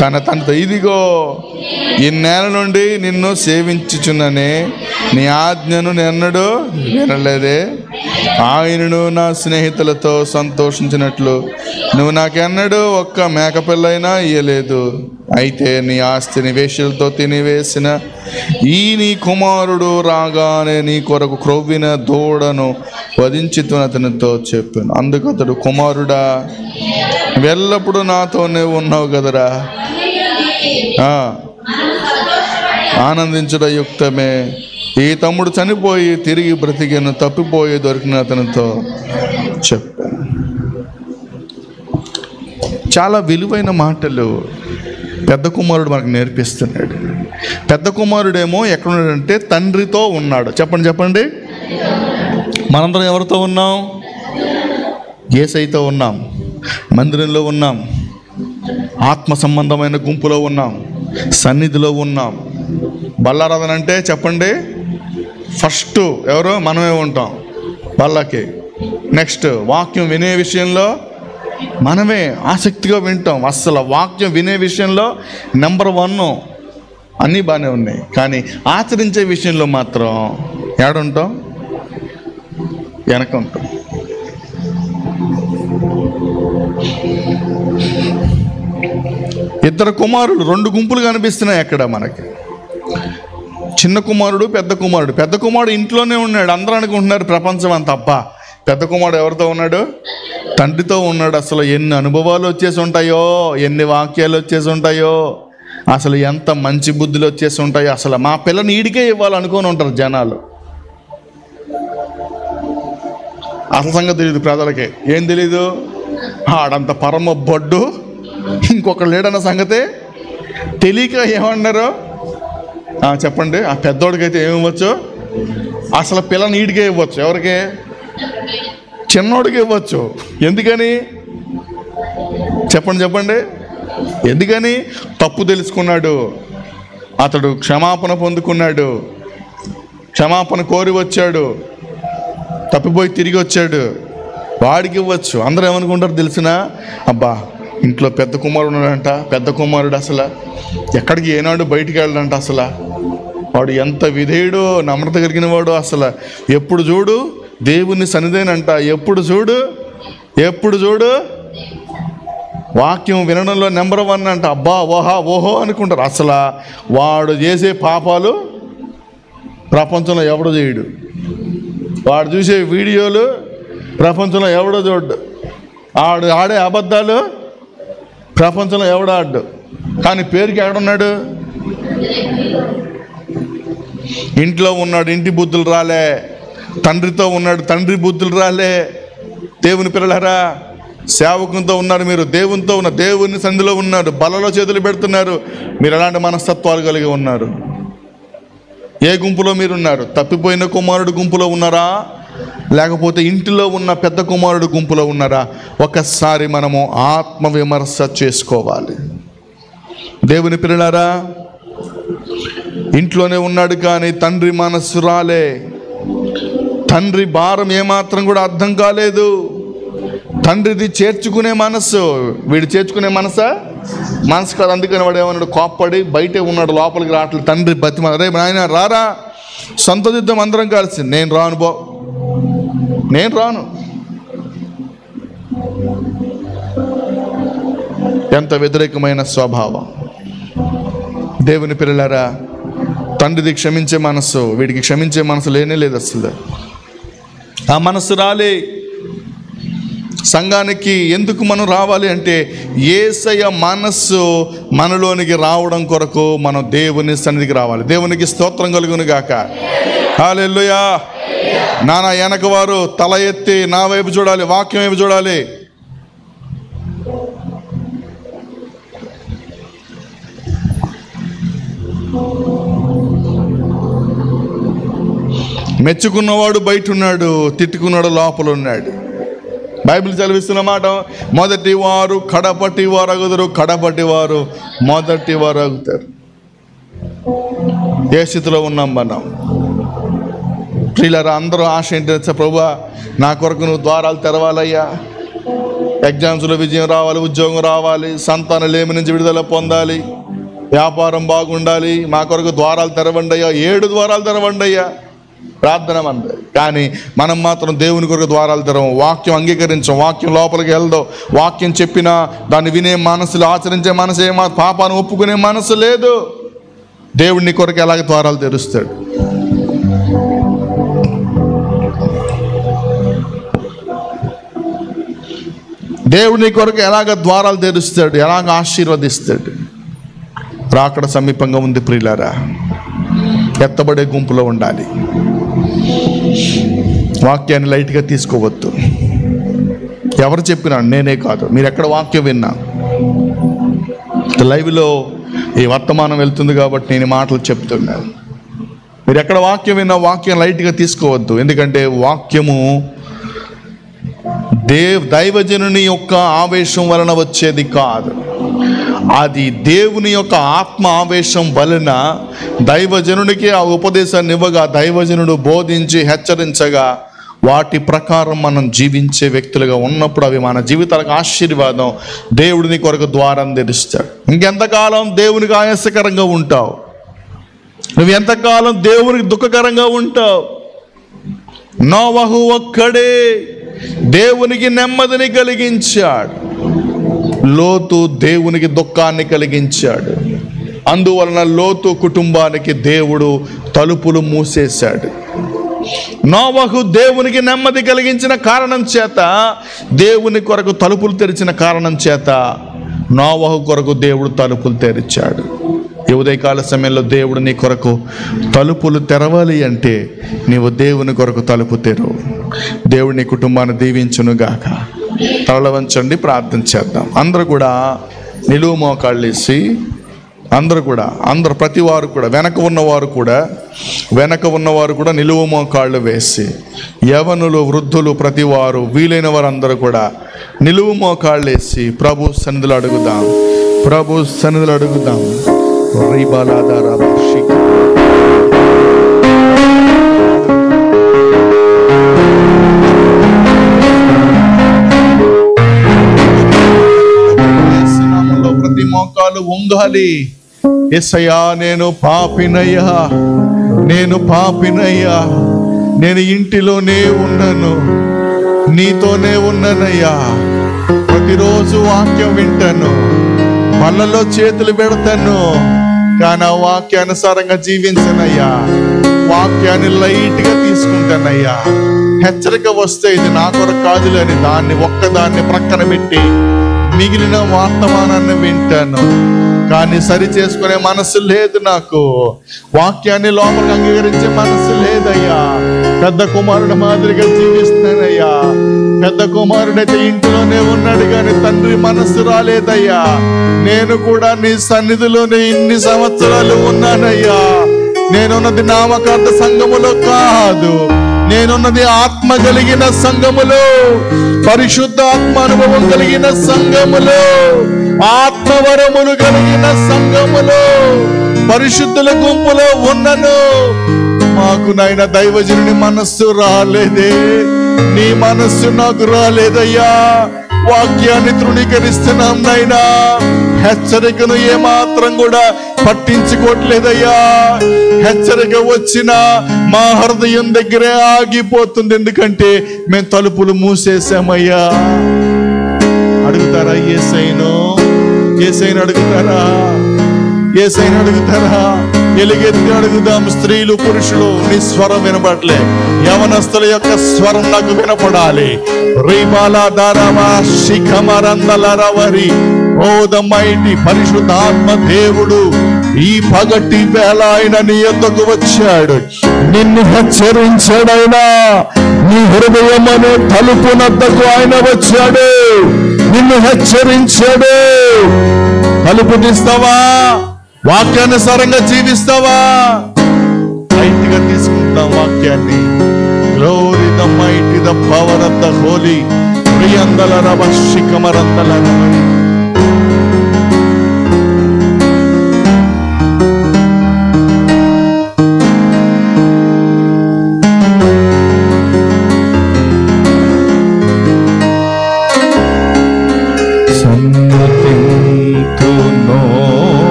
[SPEAKER 1] తన తండ్రితో, ఇదిగో ఇన్నేళ్ళ నుండి నిన్ను సేవించుచున్ననే, నీ ఆజ్ఞను ఎన్నడూ వినలేదే, ఆయనను నా స్నేహితులతో సంతోషించినట్లు నువ్వు నాకెన్నడూ ఒక్క మేకపిల్లైనా ఇయ్యలేదు. అయితే నీ ఆస్తిని వేశ్యలతో తినివేసిన ఈ నీ కుమారుడు రాగానే నీ కొరకు క్రొవ్విన దూడను వధించుతున్న అతనితో చెప్పాను. అందుకు అతడు, కుమారుడా, ఎల్లప్పుడూ నాతోనే ఉన్నావు కదరా, ఆనందించుట యుక్తమే, ఈ తమ్ముడు చనిపోయి తిరిగి బ్రతికిను, తప్పిపోయి దొరికిన అతనితో చెప్పాను. చాలా విలువైన మాటలు పెద్ద కుమారుడు మనకు నేర్పిస్తున్నాడు. పెద్ద కుమారుడేమో ఎక్కడున్నాడంటే తండ్రితో ఉన్నాడు. చెప్పండి చెప్పండి, మనందరం ఎవరితో ఉన్నాం? యేసయ్యతో ఉన్నాం, మందిరంలో ఉన్నాం, ఆత్మ సంబంధమైన గుంపులో ఉన్నాం, సన్నిధిలో ఉన్నాం. బల్లారాధన అంటే చెప్పండి, ఫస్ట్ ఎవరు? మనమే ఉంటాం బల్లకి. నెక్స్ట్ వాక్యం వినే విషయంలో మనమే ఆసక్తిగా వింటాం. అస్సలు వాక్యం వినే విషయంలో నెంబర్ 1. అన్నీ బాగానే ఉన్నాయి, కానీ ఆచరించే విషయంలో మాత్రం ఏడుంటాం? వెనక ఉంటాం. ఇద్దరు కుమారులు, 2 గుంపులు కనిపిస్తున్నాయి అక్కడ మనకి. చిన్న కుమారుడు, పెద్ద కుమారుడు. పెద్ద కుమారుడు ఇంట్లోనే ఉన్నాడు. అందరూ అనుకుంటున్నారు ప్రపంచం అంత. అబ్బా, పెద్ద కుమారుడు ఎవరితో ఉన్నాడు? తండ్రితో ఉన్నాడు. అసలు ఎన్ని అనుభవాలు వచ్చేసి ఉంటాయో, ఎన్ని వాక్యాలు వచ్చేసి ఉంటాయో, అసలు ఎంత మంచి బుద్ధులు వచ్చేసి ఉంటాయో. అసలు మా పిల్లని ఈడికే ఇవ్వాలనుకొని ఉంటారు జనాలు. అసలు సంగతి తెలియదు ప్రజలకి. ఏం తెలీదు? ఆడంత పరమ బొడ్డు ఇంకొకరు లేడన్న సంగతే తెలియక ఏమన్నారు చెప్పండి. ఆ పెద్దోడికైతే ఏమి ఇవ్వచ్చు? అసలు పిల్లని ఈడికే ఇవ్వచ్చు. ఎవరికి? చిన్నోడికి ఇవ్వచ్చు. ఎందుకని చెప్పండి. ఎందుకని? తప్పు తెలుసుకున్నాడు, అతడు క్షమాపణ పొందుకున్నాడు, క్షమాపణ కోరి వచ్చాడు, తప్పిపోయి తిరిగి వచ్చాడు, వాడికి ఇవ్వచ్చు. అందరూ ఏమనుకుంటారు తెలిసినా, అబ్బా ఇంట్లో పెద్ద కుమారుడు ఉన్నాడంట, పెద్ద కుమారుడు అసలు ఎక్కడికి ఏనాడు బయటికి వెళ్ళడంట, అసలు వాడు ఎంత విధేయుడో నమ్రత కలిగిన వాడు, అసలు ఎప్పుడు చూడు దేవుని సన్నిధేనంట, ఎప్పుడు చూడు వాక్యం వినడంలో నెంబర్ 1 అంట. అబ్బా ఓహో అనుకుంటారు. అసలు వాడు చేసే పాపాలు ప్రపంచంలో ఎవడో చేయడు, వాడు చూసే వీడియోలు ప్రపంచంలో ఎవడో చూడ్డు, ఆడే అబద్ధాలు ప్రపంచంలో ఎవడో ఆడ్డు. కానీ పేరుకి ఎక్కడున్నాడు? ఇంట్లో ఉన్నాడు, ఇంటి బుద్ధులు రాలే. తండ్రితో ఉన్నాడు, తండ్రి బుద్ధులు రాలే. దేవుని పిల్లలారా, సేవకునితో ఉన్నారు, మీరు దేవునితో ఉన్న దేవుని సంధిలో ఉన్నారు, బలలో చేతులు పెడుతున్నారు. మీరు ఎలాంటి మనస్తత్వాలు కలిగి ఉన్నారు? ఏ గుంపులో మీరున్నారు? తప్పిపోయిన కుమారుడు గుంపులో ఉన్నారా, లేకపోతే ఇంటిలో ఉన్న పెద్ద కుమారుడు గుంపులో ఉన్నారా? ఒకసారి మనము ఆత్మవిమర్శ చేసుకోవాలి. దేవుని పిల్లలారా, ఇంట్లోనే ఉన్నాడు కానీ తండ్రి మనస్సు రాలే, తండ్రి భారం ఏమాత్రం కూడా అర్థం కాలేదు. తండ్రిది చేర్చుకునే మనస్సు, వీడు చేర్చుకునే మనసు కాదు. అందుకని వాడు ఏమన్నాడు? కోప్పడి బయటే ఉన్నాడు, లోపలికి రావట్లేదు. తండ్రి బతిమ, రే నాయన రారా, సొంత యుద్ధం అందరం కలిసి. నేను రాను. ఎంత వ్యతిరేకమైన స్వభావం. దేవుని పిల్లలారా, తండ్రిది క్షమించే మనస్సు, వీడికి క్షమించే మనసు లేనే లేదు. అసలు ఆ మనస్సు రాలే. సంఘానికి ఎందుకు మనం రావాలి అంటే, యేసయ్య మనస్సు మనలోనికి రావడం కొరకు మనం దేవుని సన్నిధికి రావాలి. దేవునికి స్తోత్రం కలుగును గాక. హల్లెలూయా. నానా వెనక వారు తల ఎత్తి నా వైపు చూడాలి, వాక్యం వైపు చూడాలి. మెచ్చుకున్నవాడు బయట ఉన్నాడు, తిట్టుకున్నాడు లోపల ఉన్నాడు. బైబిల్ చదివిస్తున్న మాట, మొదటి వారు కడపటి వారు అగుదురు, కడపటి వారు మొదటి వారు అగుతారు. ఏ స్థితిలో ఉన్నాం మనం? ప్రియులారా, అందరూ ఆశ ఏంటంటే, ప్రభువా నా కొరకు నువ్వు ద్వారాలు తెరవాలయ్యా, ఎగ్జామ్స్లో విజయం రావాలి, ఉద్యోగం రావాలి, సంతాన లేమి నుంచి విడుదల పొందాలి, వ్యాపారం బాగుండాలి, మా కొరకు ద్వారాలు తెరవండి అయ్యా, 7 ద్వారాలు తెరవండి అయ్యా ప్రార్థన మంది. కానీ మనం మాత్రం దేవుని కొరకు ద్వారాలు తెరవం, వాక్యం అంగీకరించం, వాక్యం లోపలికి వెళ్దాం. వాక్యం చెప్పినా దాన్ని వినే మనసులు, ఆచరించే మనసు, ఏమా పాపాన్ని ఒప్పుకునే మనసు లేదు. దేవుడిని కొరకు ఎలాగ ద్వారాలు తెరుస్తాడు? దేవుని కొరకు ఎలాగ ద్వారాలు తెరుస్తాడు? ఎలాగ ఆశీర్వదిస్తాడు? రాకడ సమీపంగా ఉంది ప్రియులారా, ఎత్తబడే గుంపులో ఉండాలి. వాక్యాన్ని లైట్గా తీసుకోవద్దు. ఎవరు చెప్పినా, నేనే కాదు, మీరు ఎక్కడ వాక్యం విన్నా, లైవ్లో ఈ వర్తమానం వెళ్తుంది కాబట్టి నేను మాటలు చెప్తున్నాను. మీరు ఎక్కడ వాక్యం విన్నా వాక్యం లైట్గా తీసుకోవద్దు. ఎందుకంటే వాక్యము దైవజనుని యొక్క ఆవేశం వలన వచ్చేది కాదు, అది దేవుని యొక్క ఆత్మ ఆవేశం వలన దైవజనునికి ఆ ఉపదేశాన్ని ఇవ్వగా, దైవజనుడు బోధించి హెచ్చరించగా, వాటి ప్రకారం మనం జీవించే వ్యక్తులుగా ఉన్నప్పుడు అవి మన జీవితాలకు ఆశీర్వాదం. దేవుడిని కొరకు ద్వారం తెరుస్తాడు. ఇంకెంతకాలం దేవునికి ఆయాసకరంగా ఉంటావు? నువ్వు ఎంతకాలం దేవునికి దుఃఖకరంగా ఉంటావు? నోవహు ఒక్కడే దేవునికి నెమ్మదిని కలిగించాడు, లోతు దేవునికి దుఃఖాన్ని కలిగించాడు. అందువలన లోతు కుటుంబానికి దేవుడు తలుపులు మూసేశాడు. నోవహు దేవునికి నెమ్మది కలిగించిన కారణం చేత, దేవుని కొరకు తలుపులు తెరిచిన కారణం చేత నోవహు కొరకు దేవుడు తలుపులు తెరిచాడు. ఈ ఉదయకాల సమయంలో దేవుడు నీ కొరకు తలుపులు తెరవాలి అంటే నీవు దేవుని కొరకు తలుపు తెరవు. దేవుడు నీ కుటుంబాన్ని దీవించునుగాక. తల వంచండి, ప్రార్థన చేద్దాం. అందరూ కూడా నిలువు మోకాళ్ళు వేసి అందరూ ప్రతి వారు కూడా వెనక ఉన్నవారు కూడా నిలువు మోకాళ్ళు వేసి, యవనులు, వృద్ధులు, ప్రతి వారు, వీలైన వారందరూ కూడా నిలువు మోకాళ్ళు వేసి ప్రభు సన్నిధిలో అడుగుదాం. ప్రతి మోకాలు వంగాలి. యేసయ్యా, నేను పాపినయ్యా, నేను ఇంటిలోనే ఉన్నాను, నీతోనే ఉన్నానయ్యా. ప్రతిరోజు వాక్యం వింటాను, పళ్ళలో చేతులు పెడతాను, కానీ ఆ వాక్యానుసారంగా జీవించనయ్యా. వాక్యాన్ని లైట్గా తీసుకుంటానయ్యా. హెచ్చరిక వస్తే ఇది నా కొరకు కాదులే అని ఒక్కదాన్ని ప్రక్కన పెట్టి మిగిలిన వర్తమానాన్ని వింటాను. కానీ సరి చేసుకునే మనసు లేదు నాకు. వాక్యాన్ని లోపలికి అంగీకరించే మనసు లేదయ్యా. పెద్ద కుమారుడు మాదిరిగా జీవిస్తానయ్యా. పెద్ద కుమారుడైతే ఇంట్లోనే ఉన్నాడు కానీ తండ్రి మనస్సు రాలేదయ్యా. నేను కూడా నీ సన్నిధిలోనే ఇన్ని సంవత్సరాలు ఉన్నానయ్యా. నేనున్నది నామకార్థ సంఘములో కాదు, నేనున్నది ఆత్మ కలిగిన సంఘములో, పరిశుద్ధ ఆత్మ అనుభవం కలిగిన సంఘములో, ఆత్మవరములు కలిగిన సంఘములో, పరిశుద్ధుల గుంపులో ఉన్నను. మాకు నాయన దైవజనుని మనస్సు రాలేదే, నీ మనస్సు నాకు రాలేదయ్యా. వాక్యాన్ని తృణీకరిస్తున్నాం నాయనా. హెచ్చరికను ఏమాత్రం కూడా పట్టించుకోవట్లేదయ్యా. హెచ్చరిక వచ్చినా మా హృదయం దగ్గరే ఆగిపోతుంది. ఎందుకంటే మేము తలుపులు మూసేసామయ్యా. అడుగుతారా యేసయ్యను అడుగుతారా? ఎలుగెత్తి అడుగుదాం. స్త్రీలు, పురుషులు, నీ స్వరం వినపడలే. యవనస్తుల యొక్క స్వరం నాకు వినపడాలి. ఓ ద మైటీ పరిశుద్ధాత్మ దేవుడు ఈ పగటి వేళ ఆయన నీ యొద్దకు వచ్చాడు. నిన్ను హెచ్చరించాడైనా. నీ హృదయం అనే తలుపు నద్దకు ఆయన వచ్చాడు, నిన్ను హెచ్చరించాడు. తలుపు తీస్తావా? వాక్యానుసారంగా జీవిస్తావా? లైట్గా తీసుకుంటాం వాక్యాన్ని. Glory the mighty, the power of the holy. ప్రియందల రవశిఖమరందల రమణి.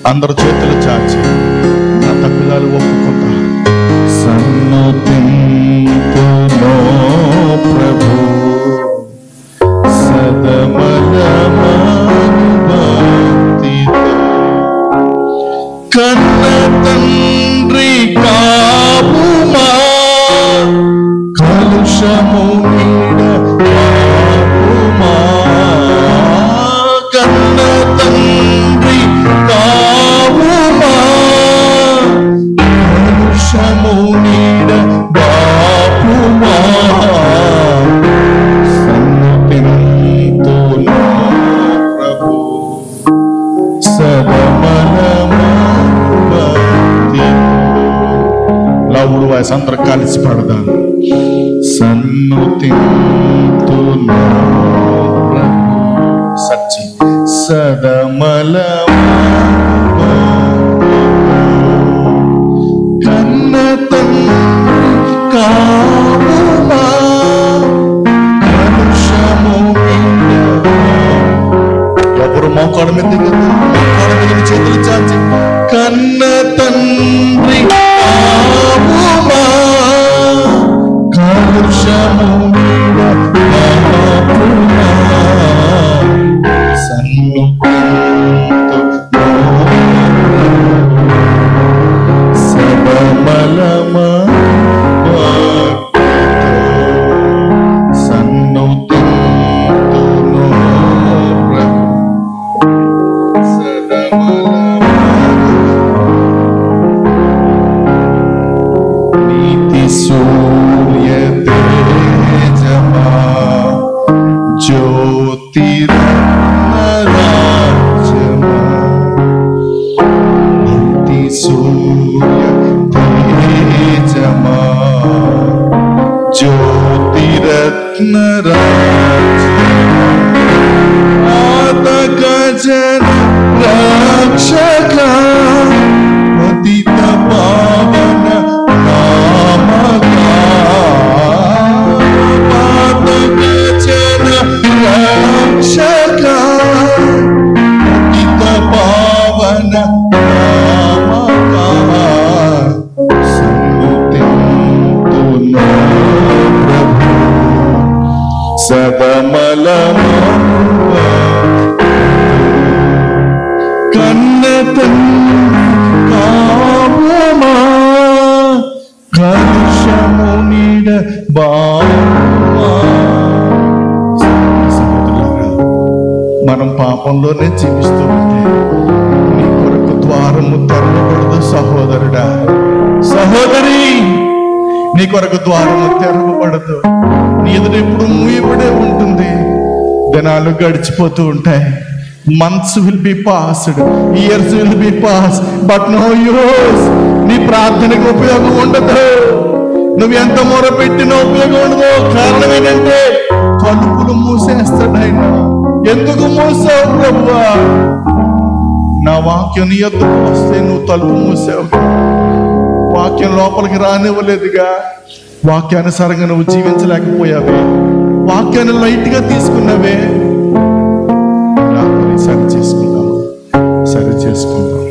[SPEAKER 1] అందరు చేతులు చాచి నా తప్పిదాలు ఒప్పుకుంటా. సన్నుతింతునో ప్రభు సదమలమానుభక్తితో, కన్న తండ్రి కాపుమా కలుషము నీడ కాపుమా. కన్న తండ్రి కాపుమా కలుషము నీడ కాపుమా. సన్నుతింతునో ప్రభు సదమలమానుభక్తితో. లవుడు వాయిస్ అందరూ కలిసి పడదాం. సన్నుతింతునో సచ్చి సదమలమానుభక్తితో, కన్న తండ్రి కాపుమా కలుషము నీడ. ఎవరు మోకాళ్ళ మీద చేతులు చాచి కన్న తండ్రి కాపుమా కలుషము నీడ కాపుమా. సన్నుతింతునో సూర్య తేజమా జ్యోతిరత్న జన రక్షక పతిత పావన నామకా పాతక జన రక్షక పతిత పావన నామకా సన్నుతింతును ప్రభు సదమలము కామమా కలుషమునిడ బామా. సహోదరులారా, మనం పాపంలోనే జీవిస్తూ ఉంటే నీ కొరకు ద్వారము తెరవకూడదు. సహోదరుడా, సహోదరి, నీ కొరకు ద్వారము తెరవబడదు. నీ ఎదుట ఎప్పుడు మూయబడే ఉంటుంది. దినాలు గడిచిపోతూ ఉంటాయి. Months will be passed, years will be passed, but no use. నీ ప్రార్థనకు ఉపయోగం ఉండదు. నువ్వు ఎంత మొరపెట్టినా ఉపయోగం ఉండదు. కారణం ఏంటంటే తలుపులు మూసేస్తాడు ఆయన. ఎందుకు మూసావు ప్రభువా? నా వాక్యం నీ యొద్దకు వస్తే నువ్వు తలుపు మూసావు. వాక్యం లోపలికి రానివ్వలేదుగా. వాక్యానుసారంగా నువ్వు జీవించలేకపోయావే. వాక్యాన్ని లైట్ గా తీసుకున్నావే. సరి చేసుకుందాం.